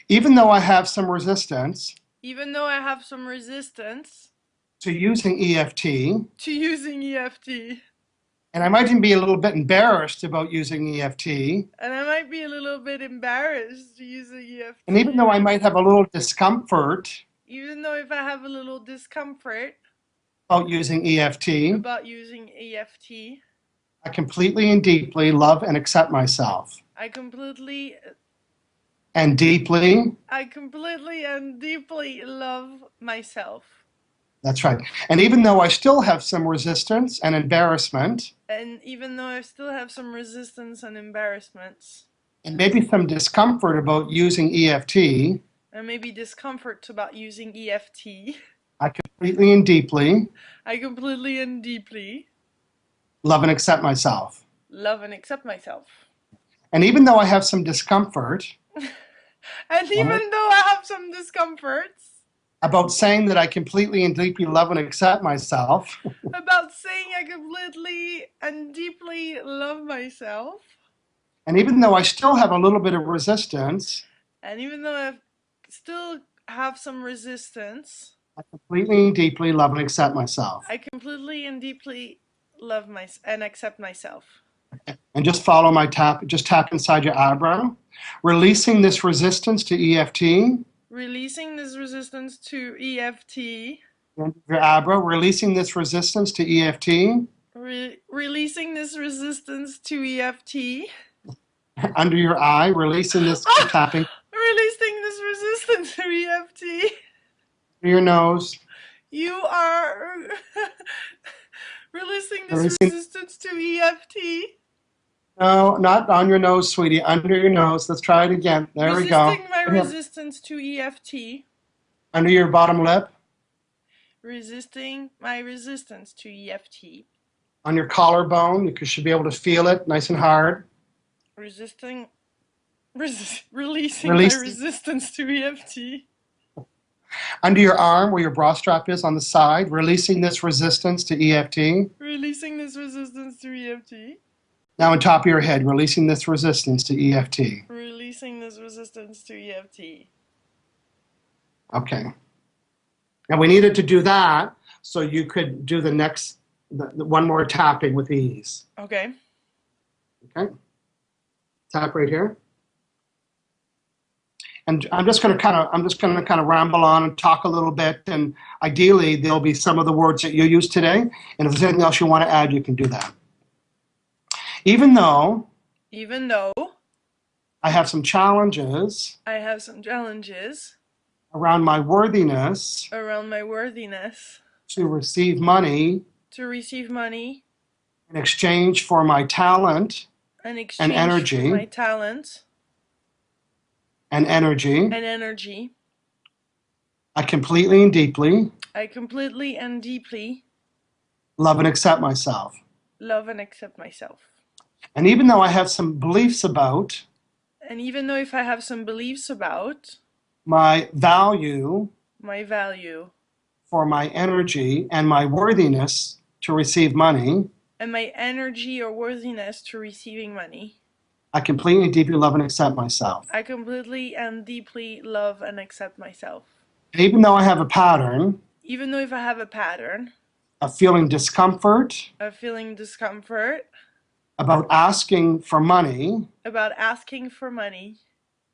Even though I have some resistance. Even though I have some resistance. To using EFT. To using EFT. And I might even be a little bit embarrassed about using EFT. And I might be a little bit embarrassed using EFT. And even though I might have a little discomfort. even though if I have a little discomfort about using EFT, about using EFT, I completely and deeply love and accept myself. I completely And deeply, I completely and deeply love myself. that's right. And even though I still have some resistance and embarrassment, And even though I still have some resistance and embarrassments, and maybe some discomfort about using EFT, and maybe discomfort about using EFT, I completely and deeply I completely and deeply love and accept myself. love and accept myself. And even though I have some discomfort And even though I have some discomforts about saying that I completely and deeply love and accept myself, about saying I completely and deeply love myself, and even though I still have a little bit of resistance, and even though I still have some resistance, I completely and deeply love and accept myself. I completely and deeply love and accept myself. And just follow my tap, just tap inside your eyebrow, releasing this resistance to EFT. Releasing this resistance to EFT. Your eyebrow, releasing this resistance to EFT. Releasing this resistance to EFT. Under your eye, releasing this tapping. Releasing this resistance to EFT. Under your nose. You are releasing this resistance to EFT. No, not on your nose, sweetie. Under your nose. Let's try it again. There we go. Resisting my resistance to EFT. Under your bottom lip. Resisting my resistance to EFT. On your collarbone, you should be able to feel it nice and hard. Releasing my resistance to EFT. Under your arm, where your bra strap is on the side, releasing this resistance to EFT. Releasing this resistance to EFT. Now on top of your head, releasing this resistance to EFT. Releasing this resistance to EFT. Okay. And we needed to do that so you could do the next, the one more tapping with ease. Okay. Okay. Tap right here. And I'm just going to kind of ramble on and talk a little bit. And ideally, there'll be some of the words that you use today. And if there's anything else you want to add, you can do that. Even though I have some challenges around my worthiness to receive money in exchange for my talent and energy, I completely and deeply love and accept myself. And even though I have some beliefs about if I have some beliefs about my value for my energy and my worthiness to receive money, and my energy or worthiness to receiving money, I completely and deeply love and accept myself. I completely and deeply love and accept myself. And even though I have a pattern even though if I have a pattern of feeling discomfort about asking for money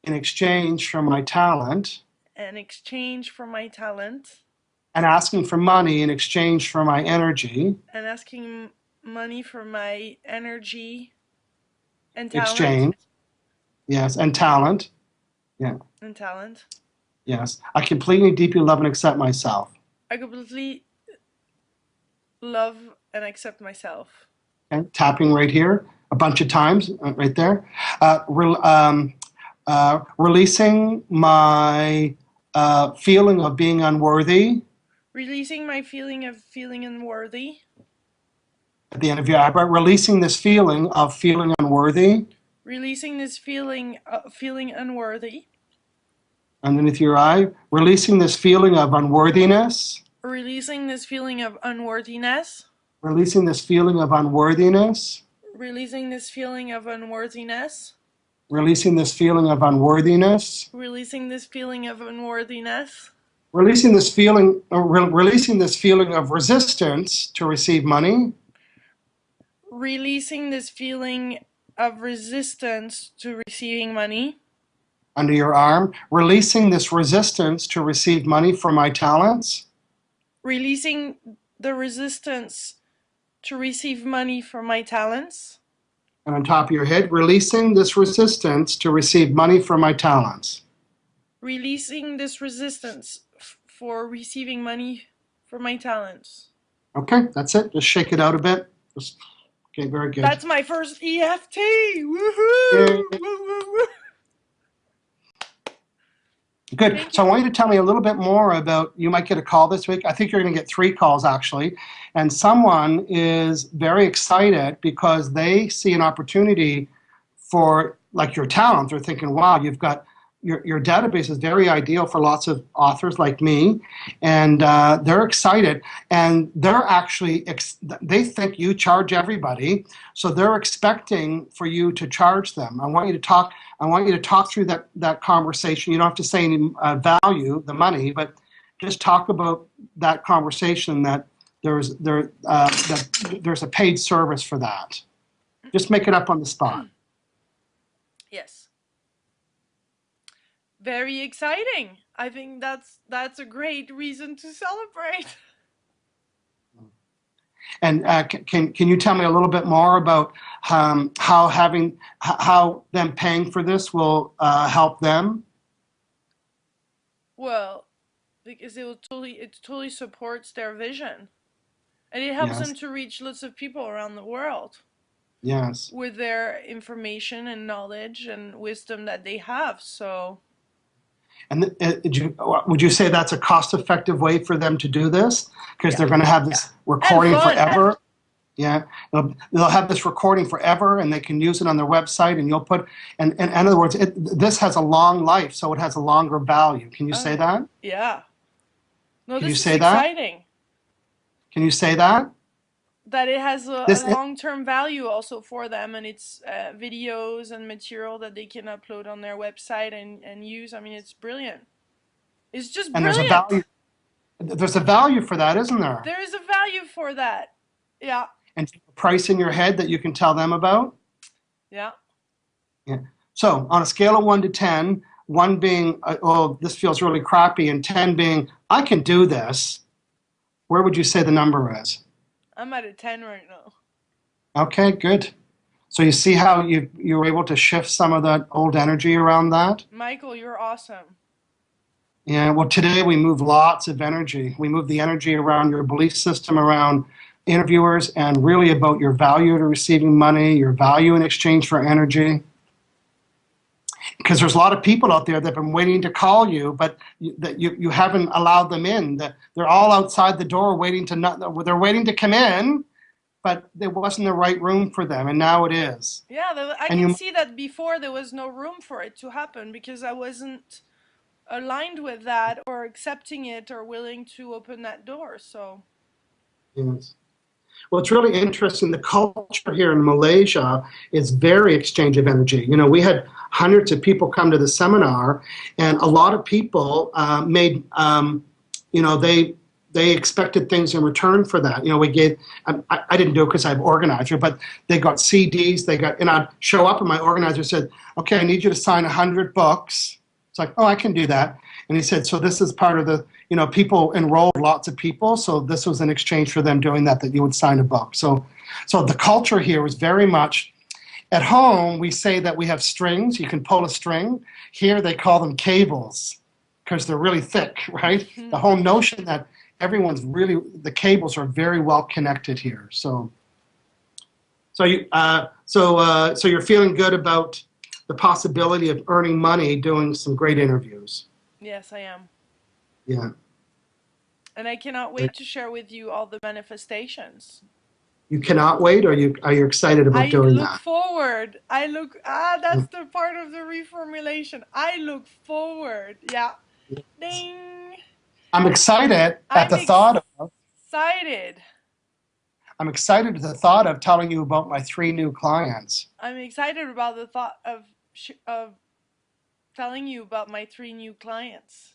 in exchange for my talent, and asking for money in exchange for my energy, and talent, exchange, yes, and talent, yeah, and talent, yes, I completely deeply love and accept myself. I completely love and accept myself. Okay, tapping right here a bunch of times, right there. Releasing my feeling of being unworthy. Releasing my feeling of feeling unworthy. At the end of your eyebrow, releasing this feeling of feeling unworthy. Releasing this feeling of feeling unworthy. Underneath your eye, releasing this feeling of unworthiness. Releasing this feeling of unworthiness. Releasing this feeling of unworthiness. Releasing this feeling of unworthiness. Releasing this feeling of unworthiness. Releasing this feeling of unworthiness. Releasing this feeling of resistance to receive money. Releasing this feeling of resistance to receiving money. under your arm, releasing this resistance to receive money for my talents. Releasing the resistance to receive money for my talents. And on top of your head, releasing this resistance to receive money for my talents. Releasing this resistance for receiving money for my talents. Okay, that's it. Just shake it out a bit. Okay, very good. That's my first EFT. Woohoo! Good. So I want you to tell me a little bit more about, you might get a call this week. I think you're going to get 3 calls actually. And someone is very excited because they see an opportunity for like your talent. They're thinking, wow, you've got, your database is very ideal for lots of authors like me. And they're excited. And they're actually, they think you charge everybody. So they're expecting for you to charge them. I want you to talk through that conversation. You don't have to say any value, the money, but just talk about that conversation that there's a paid service for that. Just make it up on the spot. Yes. Very exciting. I think that's a great reason to celebrate. And can you tell me a little bit more about how them paying for this will help them? Well, because it totally supports their vision, and it helps them to reach lots of people around the world. Yes. With their information and knowledge and wisdom that they have. So. And would you say that's a cost-effective way for them to do this? Because they're going to have this recording forever. Yeah, they'll have this recording forever, and they can use it on their website. And you'll put, and in other words, this has a long life, so it has a longer value. Can you say that? Yeah. No, Can this you say is exciting. Can you say that? That it has a long-term value also for them, and it's videos and material that they can upload on their website and use. I mean, it's brilliant. It's just brilliant. There's a value for that, isn't there? There is a value for that. Yeah. And a price in your head that you can tell them about? Yeah. Yeah. So on a scale of 1 to 10, 1 being, oh, this feels really crappy, and 10 being, I can do this, where would you say the number is? I'm at a 10 right now. Okay, good. So you see how you were able to shift some of that old energy around that? Michael, you're awesome. Yeah, well, today we move lots of energy. We move the energy around your belief system, around interviewers, and really about your value to receiving money, your value in exchange for energy. Because there's a lot of people out there that have been waiting to call you, but you haven't allowed them in. They're all outside the door waiting they're waiting to come in, but there wasn't the right room for them, and now it is. Yeah, I can see that before there was no room for it to happen because I wasn't aligned with that or accepting it or willing to open that door. So. Yes. Well, it's really interesting. The culture here in Malaysia is very exchange of energy. You know, we had hundreds of people come to the seminar, and a lot of people made, you know, they expected things in return for that. You know, we gave, I didn't do it because I'm organizer, but they got CDs, and I'd show up and my organizer said, okay, I need you to sign 100 books. It's like, oh, I can do that. And he said, so this is part of the, you know, people enrolled lots of people, so this was in exchange for them doing that you would sign a book. So the culture here was very much, at home, we say that we have strings, you can pull a string. Here they call them cables because they're really thick, right? Mm-hmm. The whole notion that everyone's really, the cables are very well connected here. So you're feeling good about the possibility of earning money doing some great interviews. Yes, I am. Yeah. And I cannot wait to share with you all the manifestations. You cannot wait, or are you excited about doing that? I look forward. That's the part of the reformulation. I look forward. Yeah. Yes. Ding. I'm excited at the thought of. Excited. I'm excited at the thought of telling you about my 3 new clients. I'm excited about the thought of telling you about my 3 new clients.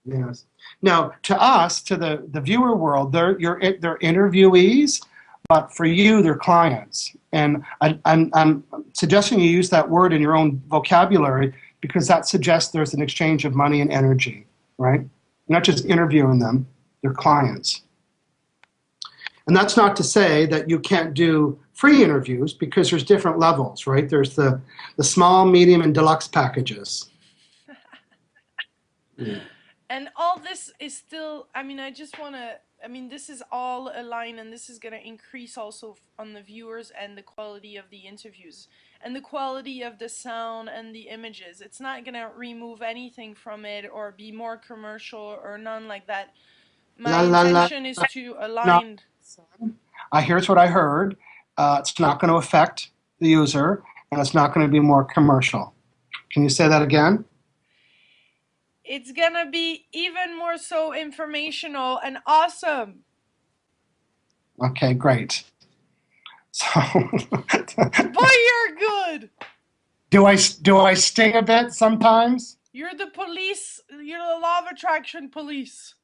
Yes. Now, to us, to the viewer world, they're interviewees, but for you, they're clients. And I'm suggesting you use that word in your own vocabulary because that suggests there's an exchange of money and energy, right? You're not just interviewing them, they're clients. And that's not to say that you can't do free interviews, because there's different levels, right? There's the small, medium, and deluxe packages. Yeah. And all this is still, I mean, I just want to, I mean, this is all aligned, and this is going to increase also on the viewers and the quality of the interviews and the quality of the sound and the images. It's not going to remove anything from it or be more commercial or none like that. My intention is to align. Here's what I heard. It's not going to affect the user, and it's not going to be more commercial. Can you say that again? It's gonna be even more so informational and awesome. Okay, great. So, boy, you're good. Do I sting a bit sometimes? You're the police. You're the law of attraction police.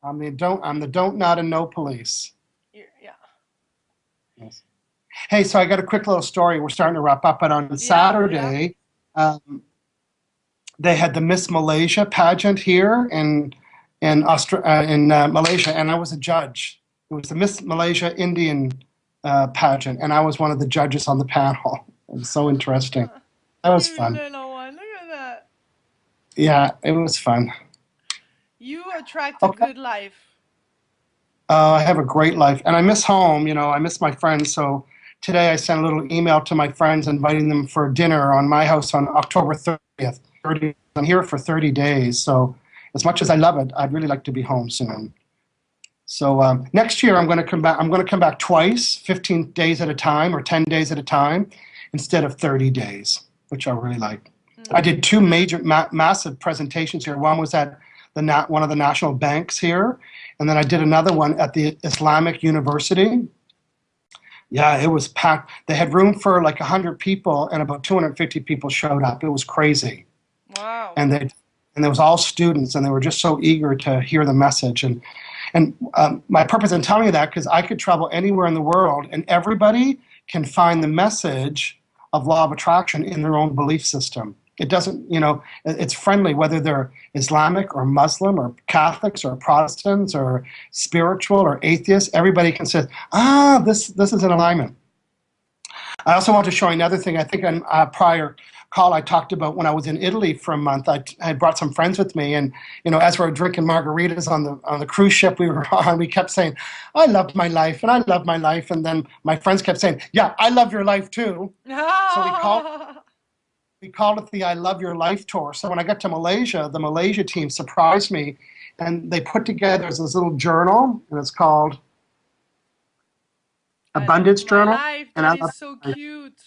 I'm the don't, not, and no police. Yeah. Yes. Hey, so I got a quick little story. We're starting to wrap up, but on Saturday, they had the Miss Malaysia pageant here in Malaysia, and I was a judge. It was the Miss Malaysia Indian pageant, and I was one of the judges on the panel. It was so interesting. That was fun. Look at that. Yeah, it was fun. You attract a good life. I have a great life, and I miss home. You know, I miss my friends. So today I sent a little email to my friends inviting them for dinner on my house on October 30th. I'm here for 30 days, so as much as I love it, I'd really like to be home soon. So next year I'm going to come back. I'm going to come back twice, 15 days at a time or 10 days at a time, instead of 30 days, which I really like. I did two major, massive presentations here. One was at one of the national banks here, and then I did another one at the Islamic University. Yeah, it was packed. They had room for like 100 people, and about 250 people showed up. It was crazy. Wow. And there was all students, and they were just so eager to hear the message. And my purpose in telling you that, because I could travel anywhere in the world, and everybody can find the message of law of attraction in their own belief system. It doesn't, you know, it's friendly, whether they're Islamic or Muslim or Catholics or Protestants or spiritual or atheists. Everybody can say, this is in alignment. I also want to show you another thing. I think on a prior call I talked about when I was in Italy for a month. I brought some friends with me, and you know, as we were drinking margaritas on the cruise ship we were on, we kept saying, "I love my life, and I love my life," and then my friends kept saying, "Yeah, I love your life too." So we called it the I Love Your Life Tour. So when I got to Malaysia, the Malaysia team surprised me, and they put together this little journal, and it's called Abundance Journal. Life. That is so cute.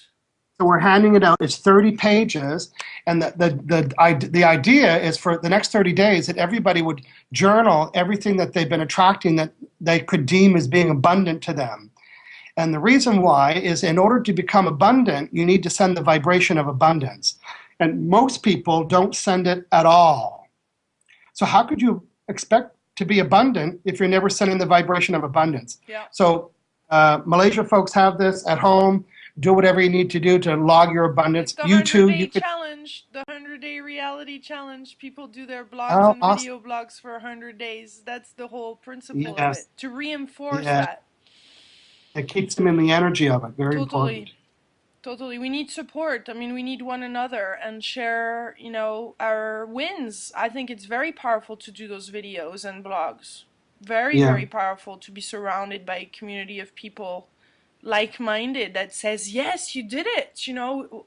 So we're handing it out. It's 30 pages, and the idea is for the next 30 days that everybody would journal everything that they've been attracting that they could deem as being abundant to them. And the reason why is, in order to become abundant, you need to send the vibration of abundance. And most people don't send it at all. So how could you expect to be abundant if you're never sending the vibration of abundance? Yeah. So Malaysia folks have this at home. Do whatever you need to do to log your abundance. The You too. 100-day challenge, the 100-day reality challenge. People do their blogs and video blogs for 100 days. That's the whole principle of it, to reinforce that. It keeps them in the energy of it. Very important. Totally. We need support. I mean, we need one another and share, you know, our wins. I think it's very powerful to do those videos and blogs. Very powerful to be surrounded by a community of people like-minded that says, yes, you did it. You know,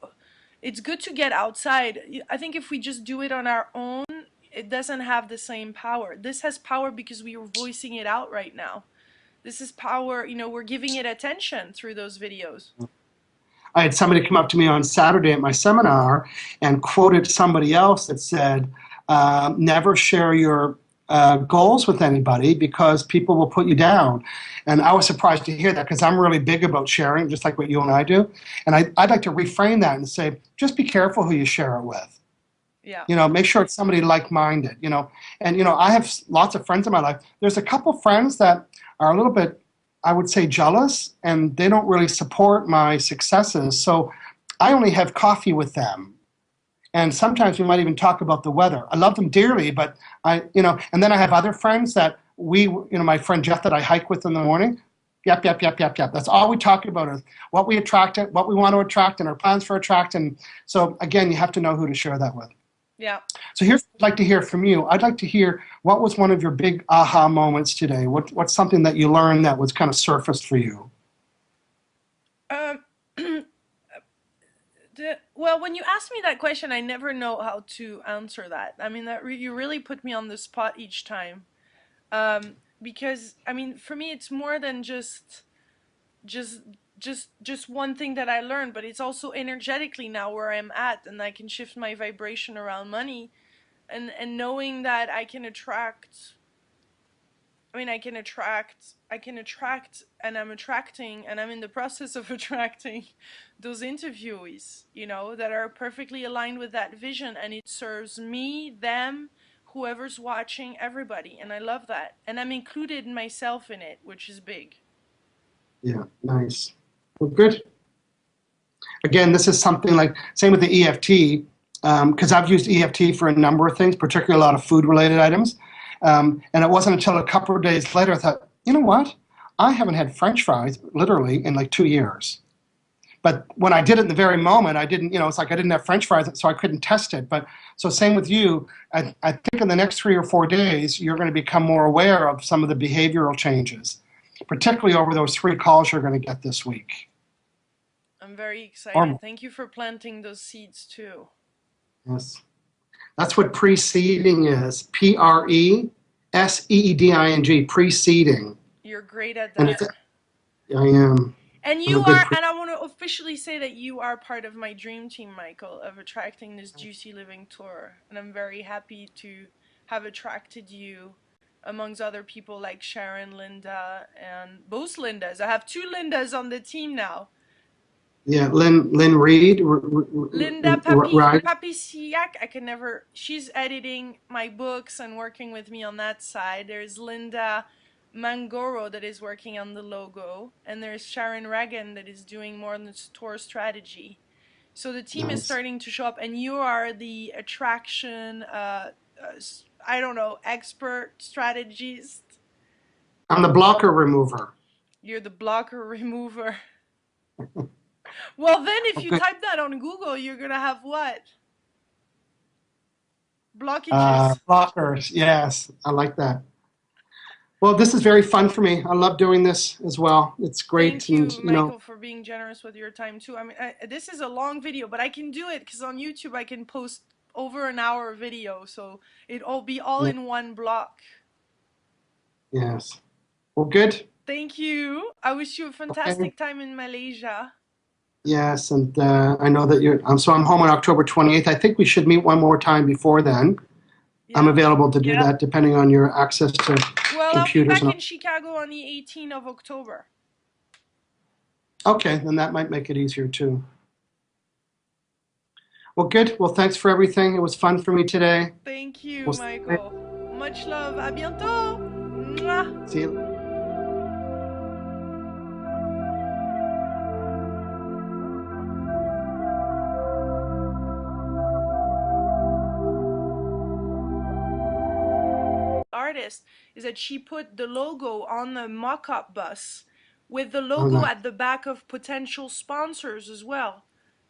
it's good to get outside. I think if we just do it on our own, it doesn't have the same power. This has power because we are voicing it out right now. This is power, you know, we're giving it attention through those videos. I had somebody come up to me on Saturday at my seminar and quoted somebody else that said, never share your goals with anybody because people will put you down. And I was surprised to hear that, because I'm really big about sharing, just like what you and I do. And I'd like to reframe that and say, just be careful who you share it with. Yeah. You know, make sure it's somebody like-minded, you know. And, you know, I have lots of friends in my life. There's a couple friends that are a little bit, I would say, jealous, and they don't really support my successes. So I only have coffee with them. And sometimes we might even talk about the weather. I love them dearly, but and then I have other friends that my friend Jeff that I hike with in the morning. Yep, yep, yep, yep, yep. That's all we talk about is what we attract, what we want to attract, and our plans for attract. And so again, you have to know who to share that with. Yeah. So here's what I'd like to hear from you. I'd like to hear what was one of your big aha moments today. What's something that you learned that was kind of surfaced for you? Um, well, when you ask me that question, I never know how to answer that. I mean, you really put me on the spot each time. Because I mean, for me, it's more than just just one thing that I learned, but it's also energetically now where I'm at, and I can shift my vibration around money, and knowing that I can attract. I mean, I can attract, and I'm attracting, and I'm in the process of attracting those interviewees, that are perfectly aligned with that vision, and it serves me, them, whoever's watching, everybody, and I love that. And I'm included myself in it, which is big. Yeah, nice. Well, good. Again, this is something like, same with the EFT, because I've used EFT for a number of things, particularly a lot of food-related items. And it wasn't until a couple of days later I thought, you know what? I haven't had French fries literally in like 2 years. But when I did it in the very moment, I didn't, it's like I didn't have French fries, so I couldn't test it. But so same with you. I think in the next 3 or 4 days, you're going to become more aware of some of the behavioral changes, particularly over those 3 calls you're going to get this week. I'm very excited. Thank you for planting those seeds too. Yes. That's what preceding is. Preseeding, preceding. You're great at that. I am. And you are, and I want to officially say that you are part of my dream team, Michael, of attracting this Juicy Living Tour. And I'm very happy to have attracted you amongst other people like Sharon, Linda, and both Lindas. I have 2 Lindas on the team now. Yeah, Lynn Reed. Linda Papisiak, she's editing my books and working with me on that side. There's Linda Mangoro that is working on the logo, and there's Sharon Regan that is doing more on the tour strategy. So the team is starting to show up, and you are the attraction, I don't know, expert strategist. I'm the blocker remover. You're the blocker remover. Well, then if you type that on Google, you're going to have what? Blockages. Blockers, yes. I like that. Well, this is very fun for me. I love doing this as well. It's great. Thank you, Michael, for being generous with your time, too. I mean, this is a long video, but I can do it because on YouTube I can post over an hour video, so it'll be all in one block. Yes. Well, good. Thank you. I wish you a fantastic time in Malaysia. Yes, and I know that I'm home on October 28th. I think we should meet one more time before then. Yeah. I'm available to do that depending on your access to computers. I'll be back in Chicago on the 18th of October. Okay, then that might make it easier too. Well, good. Well, thanks for everything. It was fun for me today. Thank you, Michael. Much love. À bientôt. Mwah. See you. Artist is that she put the logo on the mock-up bus with the logo at the back of potential sponsors as well.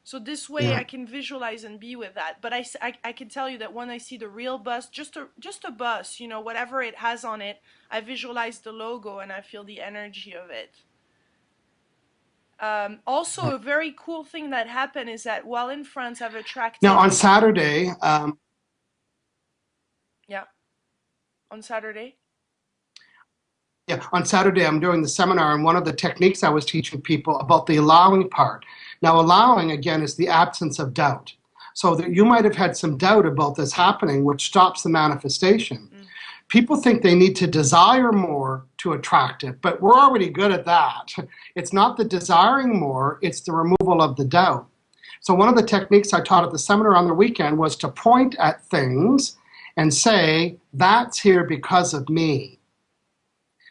So this way I can visualize and be with that. But I can tell you that when I see the real bus, just a bus, whatever it has on it, I visualize the logo and I feel the energy of it. Also, a very cool thing that happened is that while in France, I've attracted... Now, on Saturday... On Saturday? Yeah, on Saturday I'm doing the seminar, and one of the techniques I was teaching people about the allowing part. Now, allowing, again, is the absence of doubt. So that you might have had some doubt about this happening, which stops the manifestation. People think they need to desire more to attract it, but we're already good at that. It's not the desiring more, it's the removal of the doubt. So one of the techniques I taught at the seminar on the weekend was to point at things and say, that's here because of me.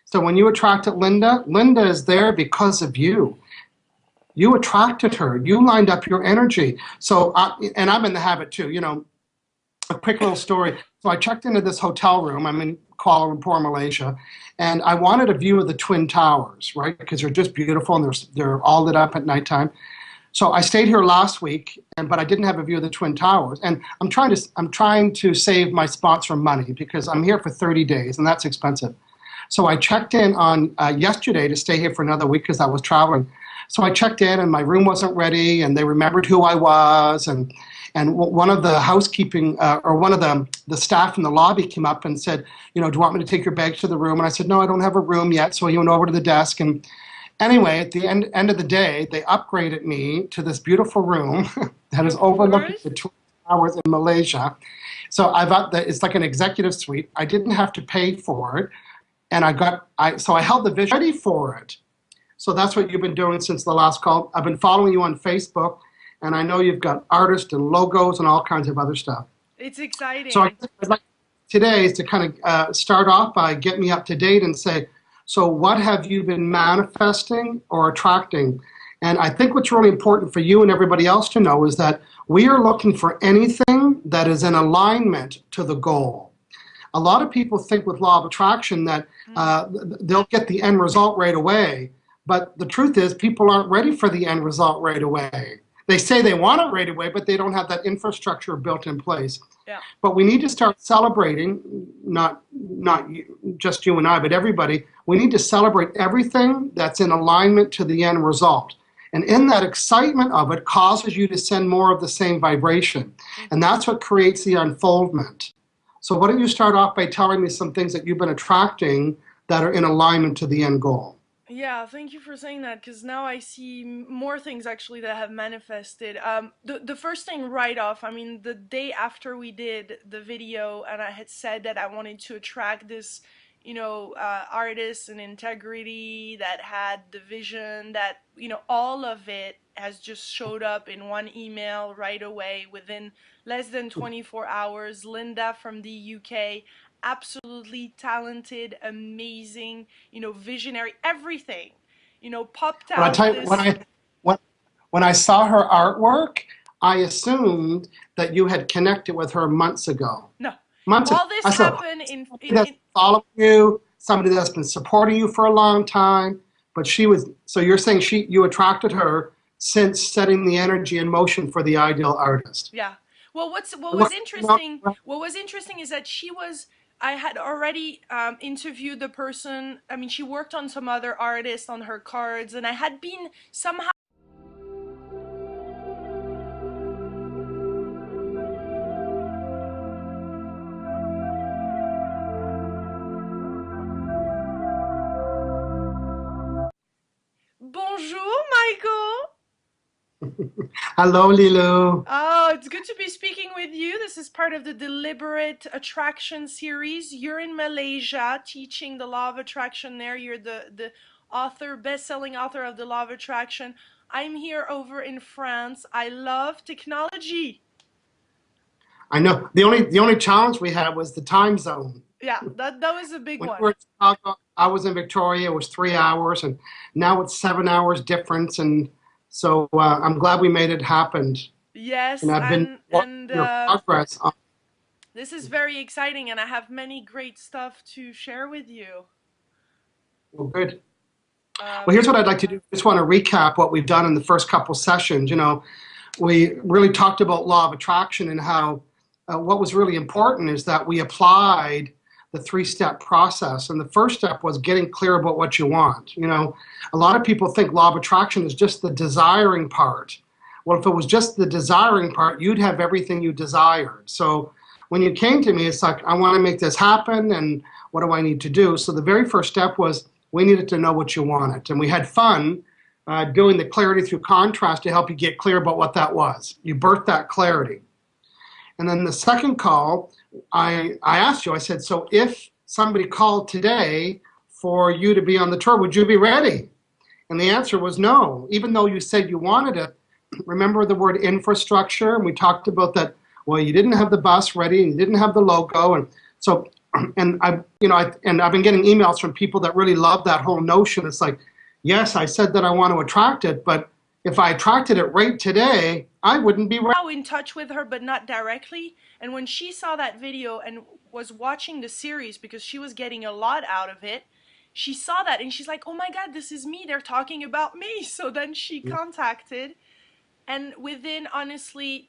So when you attracted Linda, Linda is there because of you. you attracted her. You lined up your energy. So, and I'm in the habit too, a quick little story. So I checked into this hotel room. I'm in Kuala Lumpur, Malaysia, and I wanted a view of the Twin Towers, right? Because they're just beautiful and they're all lit up at nighttime. So I stayed here last week, but I didn't have a view of the Twin Towers. And I'm trying to save my sponsor money because I'm here for 30 days, and that's expensive. So I checked in on yesterday to stay here for another week because I was traveling. So I checked in, and my room wasn't ready, and they remembered who I was, and one of the housekeeping or one of the staff in the lobby came up and said, do you want me to take your bags to the room? And I said, no, I don't have a room yet. So he went over to the desk, and anyway, at the end of the day, they upgraded me to this beautiful room that is overlooking the Twin Towers in Malaysia. So it's like an executive suite. I didn't have to pay for it, and so I held the vision ready for it. So that's what you've been doing since the last call. I've been following you on Facebook, and I know you've got artists and logos and all kinds of other stuff. It's exciting. So I'd like today is to kind of start off by get me up to date and say, so what have you been manifesting or attracting? And I think what's really important for you and everybody else to know is that we are looking for anything that is in alignment to the goal. A lot of people think with law of attraction that they'll get the end result right away. But the truth is people aren't ready for the end result right away. They say they want it right away, but they don't have that infrastructure built in place. Yeah. But we need to start celebrating, not just you and I, but everybody. We need to celebrate everything that's in alignment to the end result. And in that excitement of it causes you to send more of the same vibration. And that's what creates the unfoldment. So why don't you start off by telling me some things that you've been attracting that are in alignment to the end goal? Yeah, thank you for saying that, because now I see more things actually that have manifested. The first thing right off, I mean, the day after we did the video and I had said that I wanted to attract this, artist and integrity that had the vision that, all of it has just showed up in one email right away within less than 24 hours. Linda from the UK, absolutely talented, amazing, visionary, everything, popped out. But I tell you, when I saw her artwork, I assumed that you had connected with her months ago. No, months all this happened in following you, somebody that's been supporting you for a long time. But so you're saying you attracted her since setting the energy in motion for the ideal artist. Yeah. Well, what was interesting is that I had already interviewed the person. I mean, she worked on some other artists on her cards, and I had been somehow. Bonjour, Michael. Hello, Lilo. Oh, it's good to be speaking with you. This is part of the Deliberate Attraction series. You're in Malaysia teaching the law of attraction there. You're the author, best-selling author of the law of attraction. I'm here over in France. I love technology. I know. The only challenge we had was the time zone. Yeah, that was a big one. We were in Chicago, I was in Victoria. It was 3 hours, and now it's 7 hours difference. And so I'm glad we made it happen. Yes, and I've been watching your progress. This is very exciting, and I have many great stuff to share with you. Well, good. Well, here's what I'd like to do. I just want to recap what we've done in the first couple sessions. We really talked about law of attraction and how what was really important is that we applied the 3-step process. And the first step was getting clear about what you want. A lot of people think law of attraction is just the desiring part. Well, if it was just the desiring part, you'd have everything you desired. So when you came to me, it's like, I want to make this happen, and what do I need to do? So the very first step was we needed to know what you wanted. And we had fun doing the clarity through contrast to help you get clear about what that was. You birthed that clarity. And then the second call, I asked you, I said, so if somebody called today for you to be on the tour, would you be ready? And the answer was no. Even though you said you wanted it, remember the word infrastructure? And we talked about that, well, you didn't have the bus ready, and you didn't have the logo. And so, and I've been getting emails from people that really love that whole notion. It's like, yes, I said that I want to attract it, but if I attracted it right today, I wouldn't be right. In touch with her, but not directly. And when she saw that video and was watching the series because she was getting a lot out of it, she saw that and she's like, oh my God, this is me. They're talking about me. So then she contacted, and within honestly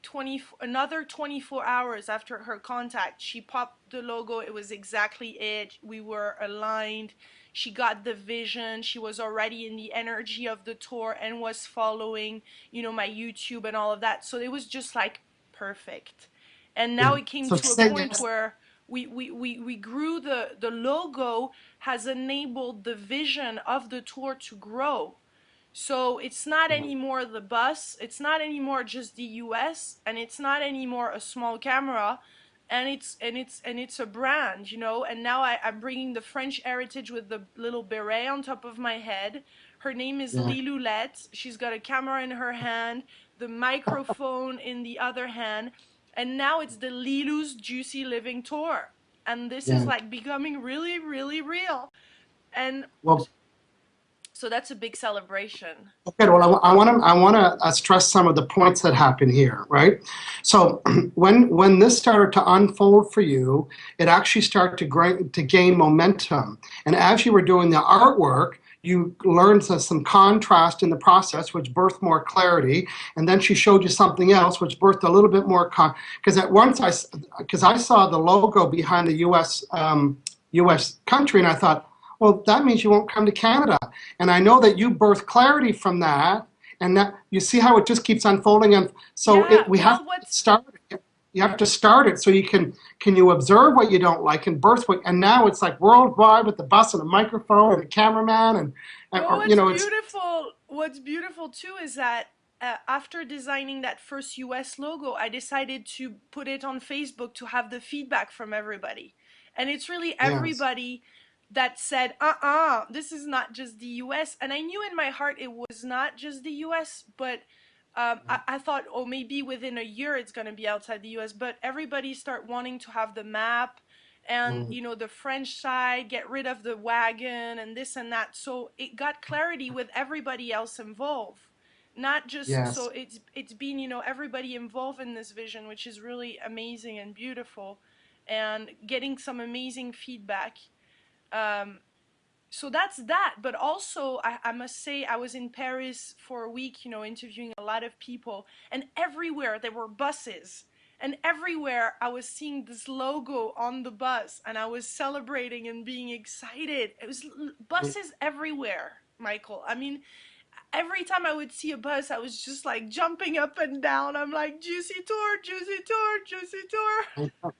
another 24 hours after her contact, she popped the logo. It was exactly it. We were aligned. She got the vision. She was already in the energy of the tour and was following, my YouTube and all of that. So it was just like perfect. And now Yeah. it came So to a say point yes. where we grew. The logo has enabled the vision of the tour to grow. So it's not anymore the bus, it's not anymore just the US, and it's not anymore a small camera, and it's a brand, and now I'm bringing the French heritage with the little beret on top of my head. Her name is Yeah. Liloulette. She's got a camera in her hand, the microphone in the other hand, and now it's the Lilou's Juicy Living Tour. And this is Yeah. like becoming really, really real. And Well, so that's a big celebration. okay, well, I want to stress some of the points that happen here, right? So, when this started to unfold for you, it actually started to gain momentum, and as you were doing the artwork, you learned some contrast in the process, which birthed more clarity, and then she showed you something else, which birthed a little bit more because at once because I saw the logo behind the U.S. country, and I thought, well, that means you won't come to Canada. And I know that you birth clarity from that, and that you see how it just keeps unfolding. And so Yeah, we have well, to what's start it. You have to start it so you can you observe what you don't like and birth what. And now it's like worldwide with the bus and a microphone and a cameraman and well, or, what's it's beautiful, what's beautiful too is that after designing that first US logo, I decided to put it on Facebook to have the feedback from everybody. And it's really yes, everybody that said, this is not just the US. And I knew in my heart it was not just the US, but I thought, oh, maybe within a year it's going to be outside the US. But everybody start wanting to have the map and, mm, the French side, get rid of the wagon and this and that. So it got clarity with everybody else involved. Not just so yes. it's been, everybody involved in this vision, which is really amazing and beautiful, and getting some amazing feedback. Um, so that's that. But also, I must say, I was in Paris for a week, interviewing a lot of people, and everywhere there were buses. And everywhere I was seeing this logo on the bus, and I was celebrating and being excited. It was buses everywhere, Michael. I mean, every time I would see a bus, I was just like jumping up and down. I'm like, juicy tour, juicy tour, juicy tour.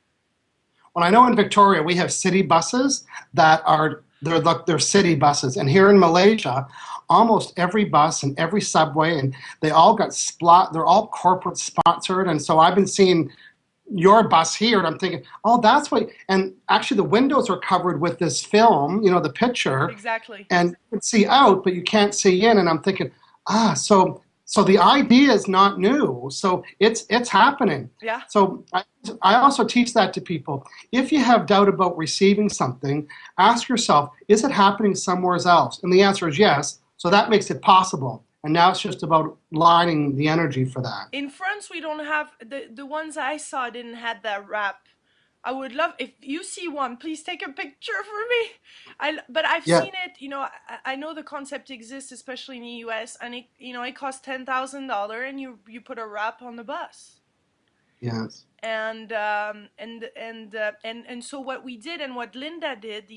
Well, I know in Victoria we have city buses that are they're city buses, and here in Malaysia, almost every bus and every subway, and they all got splat. They're all corporate sponsored, and so I've been seeing your bus here, and I'm thinking, oh, that's what. And actually, the windows are covered with this film, the picture, Exactly. and you can see out, but you can't see in. And I'm thinking, so the idea is not new. So it's happening. Yeah. So I also teach that to people. If you have doubt about receiving something, ask yourself, is it happening somewhere else? And the answer is yes. So that makes it possible. And now it's just about lining the energy for that. In France, we don't have the ones I saw didn't have that wrap. I would love if you see one, please take a picture for me. But I've Yeah. seen it. I know the concept exists, especially in the U.S. And it costs $10,000, and you put a wrap on the bus. Yes. And so what we did and what Linda did, the